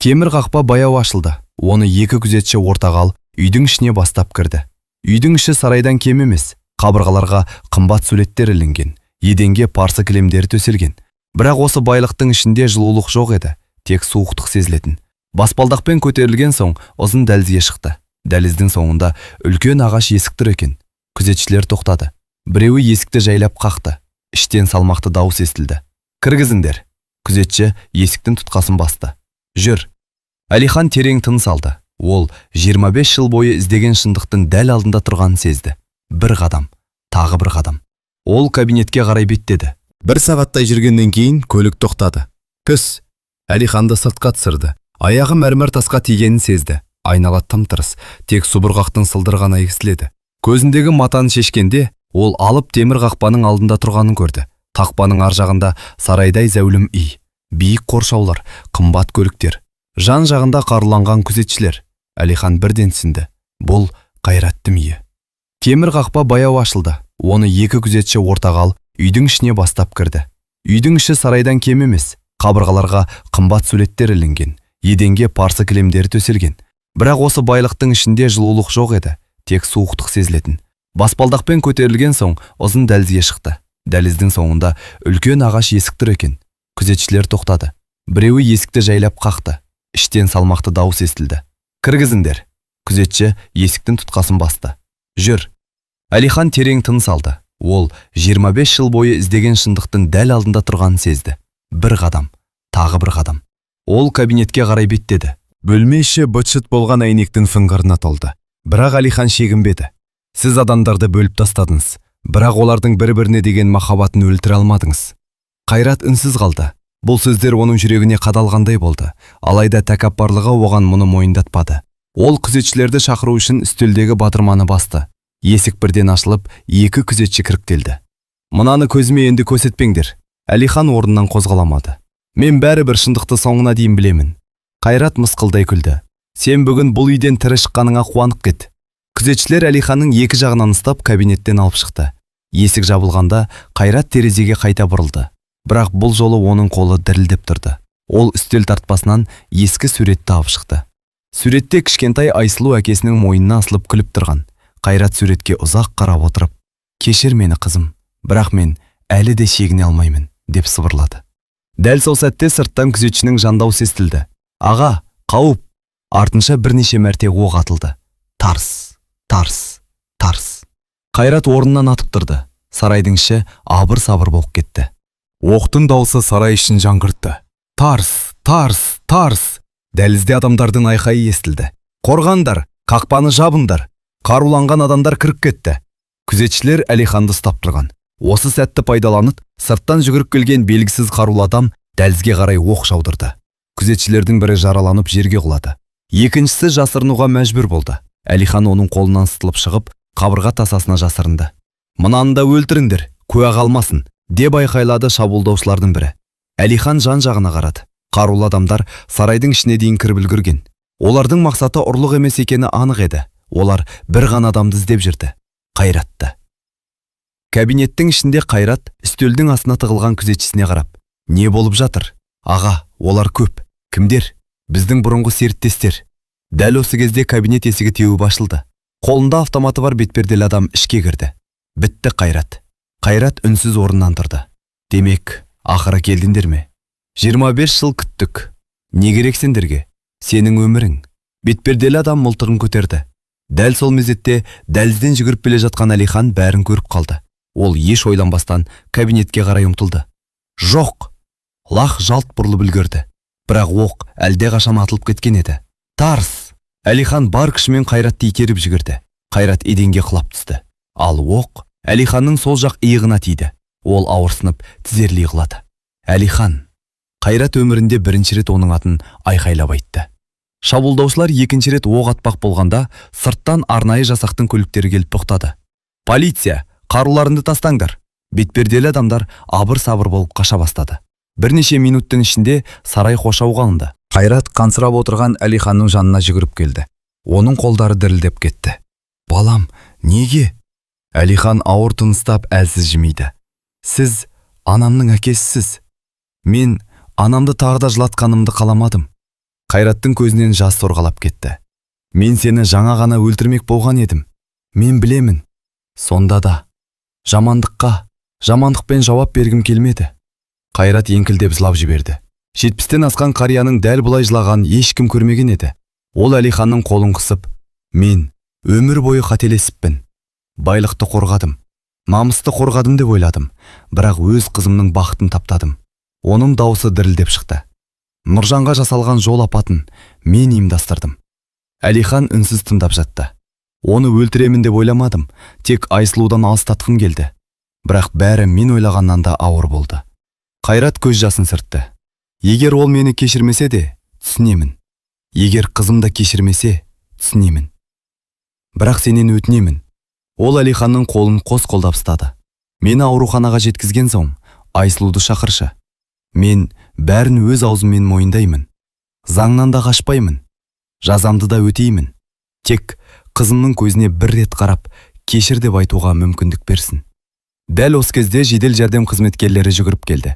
[SPEAKER 3] Темір қақпа баяу ашылды. Оны 2 күзетші ортаға алып, үйдің ішіне бастап кірді. Үйдің іші сарайдан кем емес. Қабырғаларға қымбат суреттер ілінген, еденге парсы кілемдері төселген. Бірақ осы байлықтың ішінде жылулық жоқ еді, тек суықтық сезілетін. Баспалдақпен көтерілген соң ұзын дәлізге шықты. Дәліздің соңында үлкен ағаш есік тұр екен. Күзетшілер тоқтады. Біреуі есікті жайлап қақты. Іштен салмақты дауыс естілді. Кіргізіңдер. Күзетші есіктің тұтқасын басты. Жүр. Әлихан терең тыныс алды. Ол 25 жыл бойы іздеген шындықтың дәл алдында тұрғанын сезді. Бір қадам, тағы бір қадам. Ол кабинетке қарай беттеді. 1 сағаттай жүргеннен кейін көлік тоқтады. Түс. Әлиханды сыртқа түсірді. Аяғы мәрмәр тасқа тигенін сезді. Айнала тым-тырыс, тек субырғақтың сылдырғаны естіледі. Көзіндегі матаны шешкенде, ол алып темір қақпаның алдында тұрғанын көрді. Қақпаның ар жағында сарайдай зәулім үй,
[SPEAKER 2] биік қоршаулар, қымбат көліктер, жан жағында қаруланған күзетшілер. Әлихан бірден түсінді. Бұл Қайраттың үйі. Темір қақпа баяу ашылды. Оны екі күзетші ортаға алып, үйдің ішіне бастап кірді. Үйдің іші сарайдан кем емес. Қабырғаларға қымбат суреттер ілінген, еденге парсы кілемдері төселген. Бірақ осы байлықтың ішінде жылулық жоқ еді, тек суықтық сезілетін. Баспалдақпен көтерілген соң ұзын дәлізге шықты. Дәліздің соңында үлкен ағаш есік тұр екен. Күзетшілер тоқтады. Біреуі есікті жайлап қақты. Іштен салмақты дауыс естілді. Кіргізіңдер. Күзетші есіктің тұтқасын басты. Жүр. Әлихан терең тыныс алды. Ол 25 жыл бойы іздеген шындықтың дәл алдында тұрғанын сезді. Бір қадам, тағы бір қадам. Ол кабинетке қарай беттеді.
[SPEAKER 3] Бөлме іші быт-шыт болған әйнектің фыңғырына толды. Бірақ Әлихан шегінбеді. Сіз адамдарды бөліп тастадыңыз, бірақ олардың бір-біріне деген махаббатын өлтіре алмадыңыз. Қайрат үнсіз қалды. Бұл сөздер оның жүрегіне қадалғандай болды. Алайда тәкаппарлығы оған мұны мойындатпады. Ол күзетшілерді шақыру үшін үстелдегі батырманы басты. Есік бірден ашылып, екі күзетші кіріп келді. Мынаны көзіме енді көрсетпеңдер. Әлихан орнынан қозғаламады. Мен бәрібір шындықты соңына дейін білемін. Қайрат мысқылдай күлді. Сен бүгін бұл үйден тірі шыққаныңа қуанып кет. Күзетшілер Әлиханның екі жағынан ұстап кабинеттен алып шықты. Есік жабылғанда Қайрат терезеге қайта бұрылды. Бірақ бұл жолы оның қолы дірілдеп тұрды. Ол үстел тартпасынан ескі суретті алып шықты. Суретте кішкентай Айсұлу әкесінің мойнына асылып күліп тұрған. Қайрат суретке ұзақ қарап отырып, «Кешір мені, қызым, бірақ мен әлі де шегіне алмаймын», деп сыбырлады. Дәл сол сәтте сырттан күзетшінің жандаусы естілді. «Аға, қауіп!» Артынша бірнеше мәрте оқ атылды. Тарс, тарс, тарс. Қайрат орнынан атып тұрды. Сарайдың іші абыр-сабыр болып кетті.
[SPEAKER 1] Оқтың дауысы сарай ішін жаңғыртты. Тарс, тарс, тарс.
[SPEAKER 3] Дәлізде адамдардың айқайы естілді. «Қорғандар, қақпаны жабыңдар!» Қаруланған адамдар кіріп кетті. Күзетшілер Әлиханды ұстап тұрған. Осы сәтті пайдаланып, сырттан жүгіріп келген белгісіз қарулы адам дәлізге қарай оқ жаудырды. Күзетшілердің бірі жараланып жерге құлады. Екіншісі жасырынуға мәжбүр болды. Әлихан оның қолынан сытылып шығып, қабырға тасасына жасырынды. «Мынаны да өлтіріңдер, куә қалмасын», деп айқайлады шабуылдаушылардың бірі. Әлихан жан-жағына қарады. Қарулы адамдар сарайдың ішіне дейін кіріп үлгерген. Олардың мақсаты ұрлық емес екені анық еді. Олар бір ғана адамды іздеп жүрді. Қайратты. Кабинеттің ішінде Қайрат үстелдің астына тығылған күзетшісіне қарап: «Не болып жатыр? Аға, олар көп. Кімдер?» «Біздің бұрынғы серіктестер». Дәл осы кезде кабинет есігі теуіп ашылды. Қолында автоматы бар бетперделі адам ішке кірді. Бітті Қайрат. Қайрат үнсіз орнынан тұрды. «Демек, ақыры келдіңдер ме? 25 жыл күттік. Не керек сендерге? Сенің өмірің». Бетперделі адам мылтығын көтерді. Дәл сол мезетте дәлізден жүгіріп келе жатқан Әлихан бәрін көріп қалды. Ол еш ойланбастан кабинетке қарай ұмтылды. Жоқ! Лақ жалт бұрылып үлгерді. Бірақ оқ әлде қашан атылып кеткен еді. Тарс! Әлихан бар күшімен Қайратты итеріп жүгірді. Қайрат еденге құлап түсті. Ал оқ Әлиханның сол жақ иығына тиді. Ол ауырсынып тізерлей құлады. Әлихан! Қайрат өмірінде бірінші рет оның атын айқайлап айтты. Шабуылдаушылар екінші рет оқ атпақ болғанда, сырттан арнайы жасақтың көліктері келіп тоқтады. «Полиция, қаруларыңды тастаңдар!» Бетперделі адамдар абыр-сабыр болып қаша бастады. Бірнеше минуттың ішінде сарай қоршауға алынды.
[SPEAKER 2] Қайрат қансырап отырған Әлиханның жанына жүгіріп келді. Оның қолдары дірілдеп кетті. «Балам, неге?» Әлихан ауыр тыныстап әлсіз жымиды. «Сіз анамның әкесісіз. Мен анамды тағы да жылатқанымды қаламадым». Қайраттың көзінен жас сорғалап кетті. «Мен сені жаңа ғана өлтірмек болған едім. Мен білемін. Сонда да жамандықпен жауап бергім келмеді». Қайрат еңкілдеп жылап жіберді. 70-тен асқан қарияның дәл бұлай жылаған ешкім көрмеген еді. Ол Әлиханның қолын қысып: «Мен өмір бойы қателесіппін. Байлықты қорғадым, намысты қорғадым деп ойладым, бірақ өз қызымның бақытын таптадым». Оның дауысы дірілдеп шықты. «Нұржанға жасалған жол апатын мен ұйымдастырдым». Әлихан үнсіз тыңдап жатты. «Оны өлтіремін деп ойламадым, тек Айсұлудан алыстатқым келді. Бірақ бәрі мен ойлағаннан да ауыр болды». Қайрат көз жасын сүртті. «Егер ол мені кешірмесе де, түсінемін. Егер қызым да кешірмесе, түсінемін. Бірақ сенен өтінемін». Ол Әлиханның қолын қос қолдап ұстады. «Мені ауруханаға жеткізген соң, Айсұлуды шақыршы. Мен
[SPEAKER 3] бәрін өз аузыммен мойындаймын. Заңнан да қашпаймын. Жазамды да өтеймін. Тек қызымның көзіне бір рет қарап, кешір деп айтуға мүмкіндік берсін. Дәл осы кезде жедел жәрдем қызметкерлері жүгіріп келді.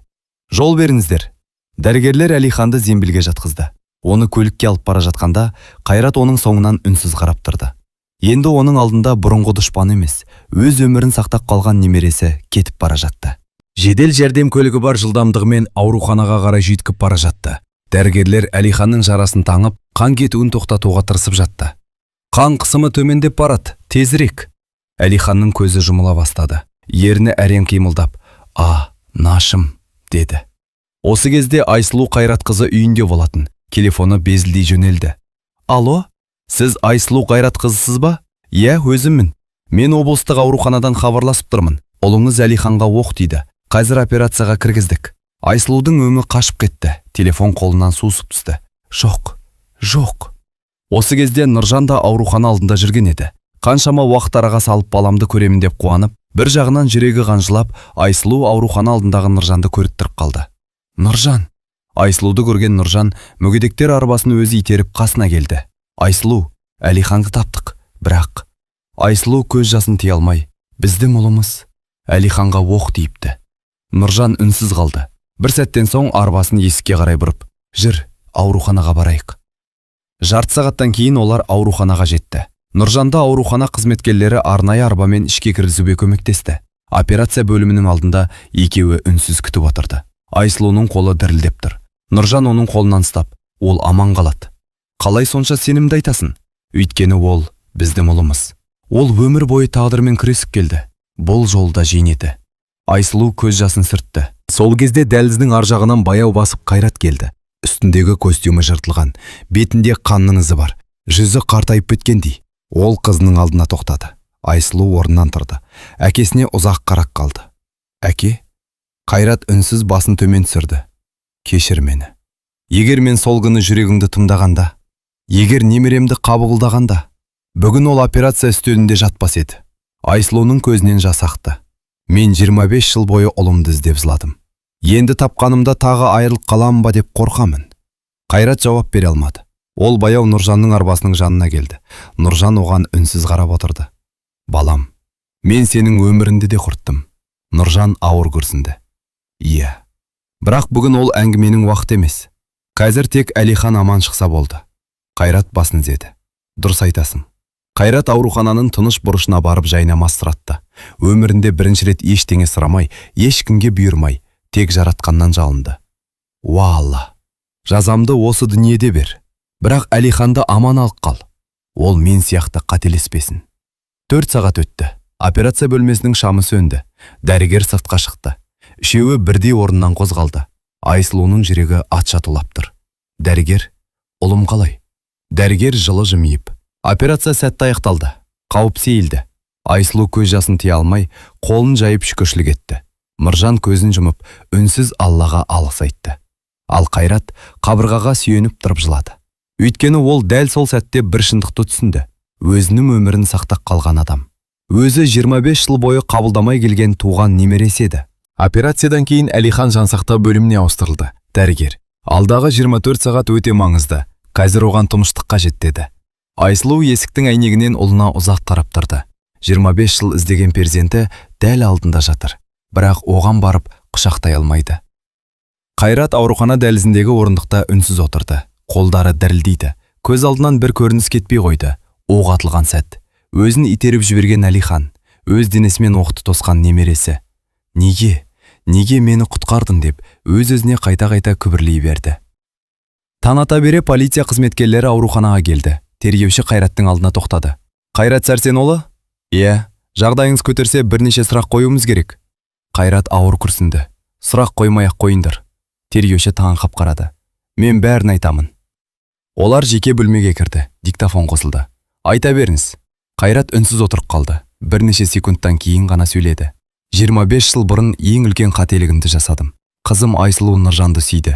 [SPEAKER 3] Жол беріңіздер. Дәрігерлер Әлиханды зембілге жатқызды. Оны көлікке алып бара жатқанда, Қайрат оның соңынан үнсіз қарап тұрды. Енді оның алдында бұрынғы дұшпан емес, өз өмірін сақтап қалған немересі кетіп бара жатты.
[SPEAKER 1] Жедел жәрдем көлігі бар жылдамдығымен ауруханаға қарай жүйткіп бара жатты.
[SPEAKER 2] Дәрігерлер Әлиханның жарасын таңып, қан кетуін тоқтатуға тырысып жатты.
[SPEAKER 1] Қан қысымы төмендеп барады, тезірек.
[SPEAKER 2] Әлиханның көзі жұмыла бастады. Ерні әрең қимылдап, нашым, деді.
[SPEAKER 1] Осы кезде Айсұлу Қайрат қызы үйінде болатын.
[SPEAKER 2] Телефоны безілдей жөнелді.
[SPEAKER 1] Алло, сіз Айсұлу Қайрат қызысыз ба? Иә, өзіммін. Мен облыстық ауруханадан хабарласып тұрмын. Ұлыңыз Әлиханға оқ тиді. Қазір операцияға кіргіздік. Айсұлудың өңі қашып кетті.
[SPEAKER 2] Телефон қолынан сусып түсті.
[SPEAKER 1] Жоқ. Осы кезде Нұржан да аурухана алдында жүрген еді. Қаншама уақыт араға салып баламды көремін деп қуанып, бір жағынан жүрегі қанжылап, Айсұлу аурухана алдындағы Нұржанды көріп тұрып қалды.
[SPEAKER 2] Нұржан!
[SPEAKER 1] Айсұлуды көрген Нұржан мүгедектер арбасын өзі итеріп қасына келді.
[SPEAKER 2] Айсұлу, Әлиханды таптық, бірақ
[SPEAKER 1] Айсұлу көз жасын тия алмай,
[SPEAKER 2] біздің ұлымыз
[SPEAKER 1] Әлиханға оқ тиіпті. Нұржан үнсіз қалды. Бір сәттен соң арбасын есікке қарай бұрып,
[SPEAKER 2] жүр, ауруханаға барайық.
[SPEAKER 1] Жарты сағаттан кейін олар ауруханаға жетті. Нұржанды аурухана қызметкерлері арнайы арбамен ішке кіргізуге көмектесті. Операция бөлімінің алдында екеуі үнсіз күтіп отырды. Айсұлуның қолы дірілдеп тұр. Нұржан оның қолынан ұстап, ол аман қалады. Қалай сонша сенімді айтасың? Өйткені ол біздің ұлымыз. Ол өмір бойы тағдырмен күресіп келді. Бұл жолда жеңеді. Айсұлу көз жасын сүртті.
[SPEAKER 3] Сол кезде дәліздің ар жағынан баяу басып Қайрат келді. Үстіндегі костюмі жыртылған, бетінде қанның ізі бар. Жүзі қартайып біткендей. Ол қызының алдына тоқтады. Айсұлу орнынан тұрды. Әкесіне ұзақ қарап қалды. Әке? Қайрат үнсіз басын төмен түсірді. Кешір мені. Егер мен сол күні жүрегіңді тыңдағанда, егер немеремді қабылдағанда, бүгін ол операция үстелінде жатпас еді. Айсұлуның көзінен жас ақты. Мен 25 жыл бойы ұлымды іздеп жыладым. Енді тапқанымда тағы айырылып қалам ба деп қорқамын. Қайрат жауап бере алмады. Ол баяу Нұржанның арбасының жанына келді. Нұржан оған үнсіз қарап отырды. Балам, мен сенің өміріңді де құрттым. Нұржан ауыр күрсінді. Иә. Бірақ бүгін ол әңгіменің уақыты емес. Қазір тек Әлихан аман шықса болды. Қайрат басын изеді. Дұрыс айтасың. Қайрат аурухананың тыныш бұрышына барып жайнамаз сұратты. Өмірінде бірінші рет ештеңе сұрамай, ешкімге бұйырмай, тек жаратқаннан жалынды. Уа Алла, жазамды осы дүниеде бер. Бірақ Әлиханды аман алып қал. Ол мен сияқты қателеспесін. 4 сағат өтті. Операция бөлмесінің шамы сөнді. Дәрігер сыртқа шықты. Үшеуі бірдей орнынан қозғалды. Айсұлуның жүрегі атша тулап тұр. Дәрігер, ұлым қалай? Дәрігер жылы жымиып. Операция сәтті аяқталды. Қауіп сейілді. Айсұлу көз жасын тия алмай, қолын жайып шүкіршілік етті. Нұржан көзін жұмып, үнсіз Аллаға алғыс айтты. Ал Қайрат қабырғаға сүйеніп тұрып жылады. Өйткені ол дәл сол сәтте бір шындықты түсінді. Өзінің өмірін сақтап қалған адам. Өзі 25 жыл бойы қабылдамай келген туған немересі еді. Операциядан кейін Әлихан жансақтау бөліміне ауыстырылды. Дәрігер, алдағы 24 сағат өте маңызды. Қазір оған тыныштық қажет деді. Айсұлу есіктің әйнегінен ұлына ұзақ қарап тұрды. 25 жыл іздеген перзенті дәл алдында жатыр. Бірақ оған барып құшақтай алмайды. Қайрат аурухана дәлізіндегі орындықта үнсіз отырды. Қолдары дірілдейді. Көз алдынан бір көрініс кетпей қойды. Оқ атылған сәт. Өзін итеріп жіберген Әлихан, өз денесімен оқты тосқан немересі. Неге мені құтқардың деп өз-өзіне қайта-қайта күбірлей берді. Таң ата бере полиция қызметкерлері ауруханаға келді. Тергеуші Қайраттың алдына тоқтады. Қайрат Сәрсенұлы? Иә, жағдайыңыз көтерсе бірнеше сұрақ қоюымыз керек. Қайрат ауыр күрсінді. Сұрақ қоймай-ақ қойыңдар. Тергеуші таңқап қарады. Мен бәрін айтамын. Олар жеке бөлмеге кірді. Диктофон қосылды. Айта беріңіз. Қайрат үнсіз отырып қалды. Бірнеше секундтан кейін ғана сөйледі. 25 жыл бұрын ең үлкен қателігімді жасадым. Қызым Айсұлу Нұржанды сүйді.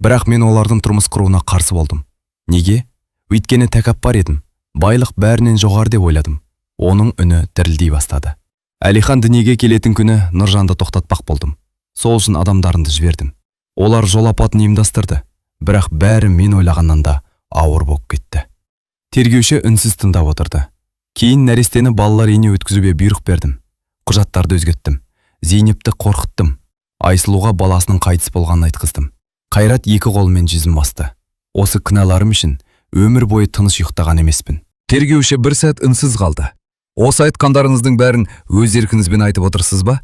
[SPEAKER 3] Бірақ мен олардың тұрмыс құруына қарсы болдым. Неге? Өйткені тәкаппар едім. Байлық бәрінен жоғары деп ойладым. Оның үні дірілдей бастады. Әлихан дүниеге келетін күні Нұржанды тоқтатпақ болдым. Сол үшін адамдарымды жібердім.
[SPEAKER 1] Олар жол апатын ұйымдастырды, бірақ бәрі мен ойлағаннан да ауыр болып кетті. Тергеуші үнсіз тыңдап отырды. Кейін нәрестені балалар үйіне өткізуге бұйрық бердім. Құжаттарды өзгеттім. Зейнепті қорқыттым. Айсылуға баласының қайтыс болғанын айтқыздым. Қайрат екі қолымен жүзін басты. Осы кінәларым үшін өмір бойы тыныш ұйықтаған емеспін.
[SPEAKER 2] Тергеуші бір сәт үнсіз қалды. Осы айтқандарыңыздың бәрін өз еркіңізбен айтып отырсыз ба?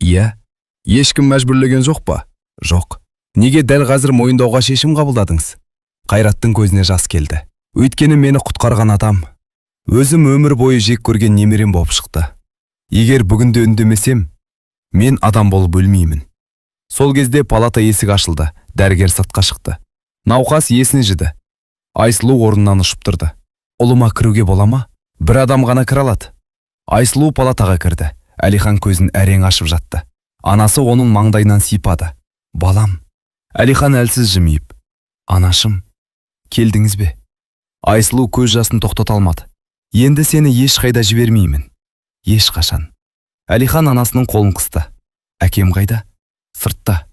[SPEAKER 1] Иә.
[SPEAKER 2] Ешкім мәжбүрлеген жоқ па?
[SPEAKER 1] Жоқ. Неге дәл қазір мойындауға шешім қабылдадыңыз? Қайраттың көзіне жас келді. Өйткені мені құтқарған адам. Өзім өмір бойы жек көрген немерем болып шықты. Егер бүгінде үндемесем, мен адам болып өлмеймін. Сол кезде палата есік ашылды, дәрігер сыртқа шықты. Науқас есін жіді. Айсылу орнынан ұшып тұрды. Ұлыма кіруге бола ма? Бір адам ғана кіре алады. Айсылу палатаға кірді. Әлихан көзін әрең ашып жатты. Анасы оның маңдайынан сипады. Балам. Әлихан әлсіз жымиып. Анашым, келдіңіз бе? Айсылу көз жасын тоқтата алмады. Енді сені ешқайда жібермеймін. Ешқашан. Әлихан анасының қолын қысты. Әкем қайда? Сыртта.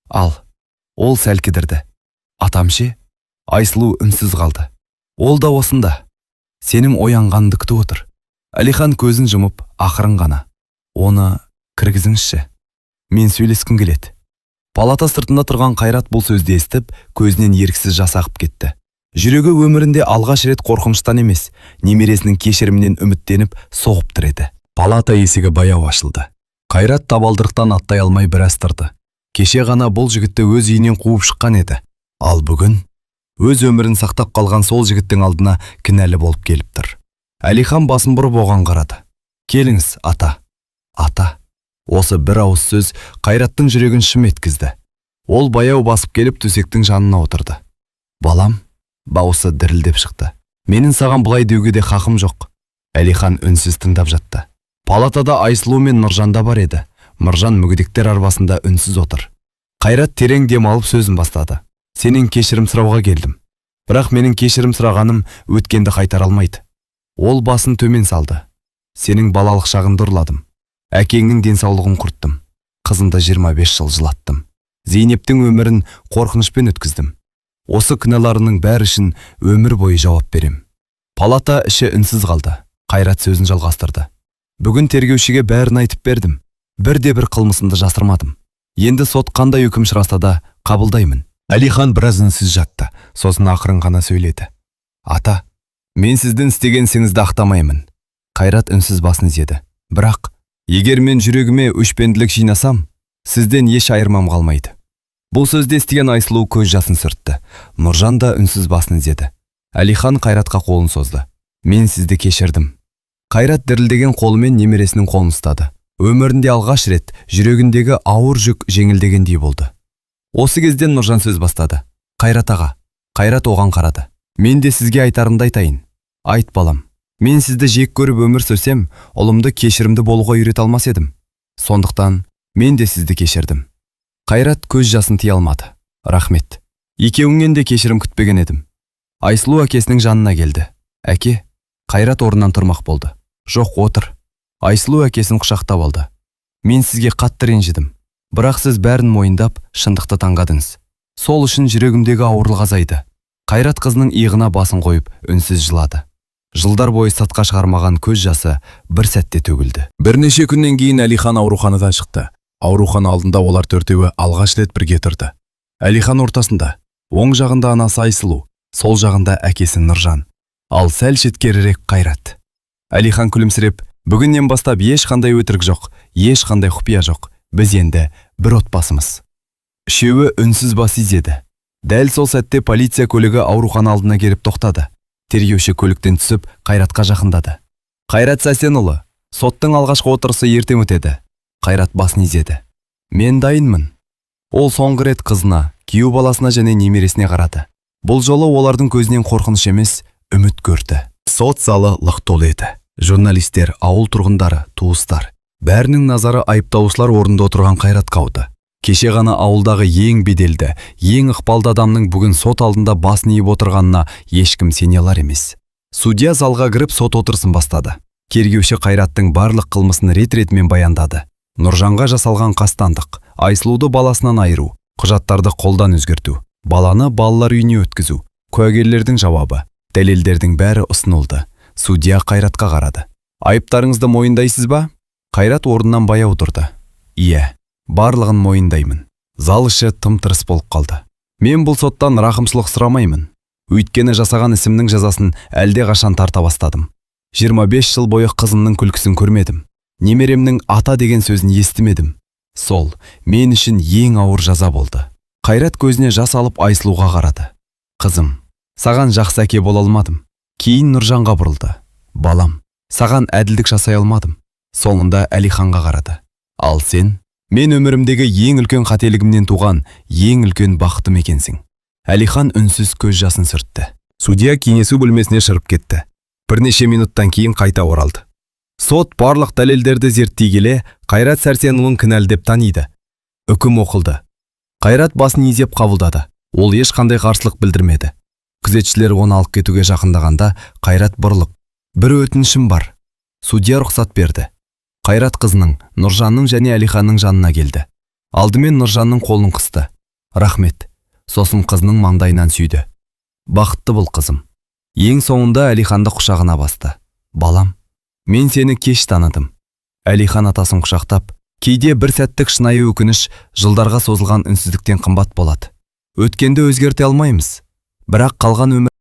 [SPEAKER 1] Ал. Ол сәл кідірді. Атам ше? Айсылу үнсіз қалды. Ол да осында. Сенің оянғанды күтіп отыр. Әлихан көзін жұмып, ақырын ғана. Оны кіргізіңізші. Мен сөйлескім келеді. Палата сыртында тұрған Қайрат бұл сөзді естіп, көзінен еріксіз жас ағып кетті. Жүрегі өмірінде алғаш рет қорқыныштан емес, немересінің кешірімінен үміттеніп соғып тұр еді. Палата есігі баяу ашылды. Қайрат табалдырықтан аттай алмай біраз тұрды. Кеше ғана бұл жігітті өз үйінен қуып шыққан еді. Ал бүгін өз өмірін сақтап қалған сол жігіттің алдына кінәлі болып келіп тұр. Әлихан басын бұрып оған қарады. Келіңіз, ата. Ата. Осы бір ауыз сөз Қайраттың жүрегін шым еткізді. Ол баяу басып келіп төсектің жанына отырды. Балам, дауысы дірілдеп шықты. Менің саған бұлай деуге де хақым жоқ. Әлихан үнсіз тыңдап жатты. Палатада Айсылу мен Нұржан да бар еді. Нұржан мүгедектер арбасында үнсіз отыр. Қайрат терең дем алып сөзін бастады. Сенен кешірім сұрауға келдім. Бірақ менің кешірім сұрағаным өткенді қайтара алмайды. Ол басын төмен салды. Сенің балалық шағыңды ұрладым. Әкеңнің денсаулығын құрттым. Қызынды 25 жыл жылаттым. Зейнептің өмірін қорқынышпен өткіздім. Осы кінәларының бәрі үшін өмір бойы жауап берем. Палата іші үнсіз қалды. Қайрат сөзін жалғастырды. Бүгін тергеушіге бәрін айтып бердім. Бірде-бір қылмысымды жасырмадым. Енді сот қандай үкім шығарса да қабылдаймын. Әлихан біраз үнсіз жатты. Сосын ақырын ғана сөйледі. Ата, мен сіздің істегенсіңізді ақтамаймын. Қайрат үнсіз басын изеді. Бірақ егер мен жүрегіме өшпенділік жинасам, сізден еш айырмам қалмайды. Бұл сөзді естіген Айсылу көз жасын сүртті. Нұржан да үнсіз басын изеді. Әлихан Қайратқа қолын созды. Мен сізді кешірдім. Қайрат дірілдеген қолымен немересінің қолын ұстады. Өмірінде алғаш рет жүрегіндегі ауыр жүк жеңілдегендей болды. Осы кезден Нұржан сөз бастады. Қайрат аға. Қайрат оған қарады. Мен де сізге айтарымды айтайын. Айт балам. Мен сізді жек көріп өмір сүрсем, ұлымды кешірімді болуға үйрете алмас едім. Сондықтан мен де сізді кешірдім. Қайрат көз жасын тия алмады. Рахмет. Екеуіңнен де кешірім күтпеген едім. Айсылу әкесінің жанына келді. Әке, Қайрат орнынан тұрмақ болды. Жоқ, отыр. Айсылу әкесін құшақтап алды. Мен сізге қатты ренжідім. Бірақ сіз бәрін мойындап, шындықты таңдадыңыз. Сол үшін жүрегімдегі ауырлық азайды. Қайрат қызының иығына басын қойып, үнсіз жылады. Жылдар бойы сатқа шығармаған көз жасы бір сәтте төгілді.
[SPEAKER 3] Бірнеше күннен кейін Әлихан ауруханадан шықты. Аурухана алдында олар төртеуі алғаш рет бірге тұрды. Әлихан ортасында, оң жағында анасы Айсылу, сол жағында әкесі Нұржан, ал сәл шеткерірек Қайрат. Әлихан күлімсіреп, бүгіннен бастап ешқандай өтірік жоқ, ешқандай құпия жоқ. Біз енді бір отбасымыз. Үшеуі үнсіз бас изеді. Дәл сол сәтте полиция көлігі аурухана алдына келіп тоқтады. Тергеуші көліктен түсіп Қайратқа жақындады. Қайрат Сәсенұлы, соттың алғашқы отырысы ертең өтеді. Қайрат басын изеді. Мен дайынмын. Ол соңғы рет қызына, күйеу баласына және немересіне қарады. Бұл жолы олардың көзінен қорқыныш емес, үміт көрді. Сот залы лық толы еді. Журналистер, ауыл тұрғындары, туыстар, бәрінің назары айыпталушылар орнында отырған Қайратқа ауды. Кеше ғана ауылдағы ең беделді, ең ықпалды адамның бүгін сот алдында басын иіп отырғанына ешкім сене алар емес. Судья залға кіріп сот отырысын бастады. Тергеуші Қайраттың барлық қылмысын рет-ретімен баяндады. Нұржанға жасалған қастандық, Айсылуды баласынан айыру, Құжаттарды қолдан өзгерту, баланы балалар үйіне өткізу, куәгерлердің жауабы, дәлелдердің бәрі ұсынылды. Судья Қайратқа қарады. Айыптарыңызды мойындайсыз ба? Қайрат орнынан баяу тұрды. Иә, барлығын мойындаймын. Зал іші тым-тырыс болып қалды. Мен бұл соттан рақымшылық сұрамаймын. Өйткені жасаған ісімнің жазасын әлде қашан тарта бастадым. 25 жыл бойы қызымның күлкісін көрмедім. Немеремнің ата деген сөзін естімедім. Сол, мен үшін ең ауыр жаза болды. Қайрат көзіне жас алып Айсұлуға қарады. Қызым, саған жақсы әке бола алмадым. Кейін Нұржанға бұрылды. Балам, саған әділдік жасай алмадым. Соңында Әлиханға қарады. Ал сен, мен өмірімдегі ең үлкен қателігімнен туған ең үлкен бақытым екенсің. Әлихан үнсіз көз жасын сүртті. Судья кеңесу бөлмесіне шығып кетті. Бірнеше минуттан кейін қайта оралды. Сот барлық дәлелдерді зерттей келе, Қайрат Сәрсенұлын кінәлі деп таниды. Үкім оқылды. Қайрат басын изеп қабылдады. Ол ешқандай қарсылық білдірмеді. Күзетшілер оны алып кетуге жақындағанда, Қайрат бұрылып: "Бір өтінішім бар." Судья рұқсат берді. Қайрат қызының, Нұржанның және Әлиханның жанына келді. Алдымен Нұржанның қолын қысты. "Рахмет." Сосын қызының маңдайынан сүйді. "Бақытты бол, қызым." Ең соңында Әлиханды құшағына басты. "Балам, мен сені кеш таныдым." Әлихан атасын құшақтап: "Кейде бір сәттік шынайы өкініш жылдарға созылған үнсіздіктен қымбат болады. Өткенді өзгерте алмаймыз, бірақ қалған өмір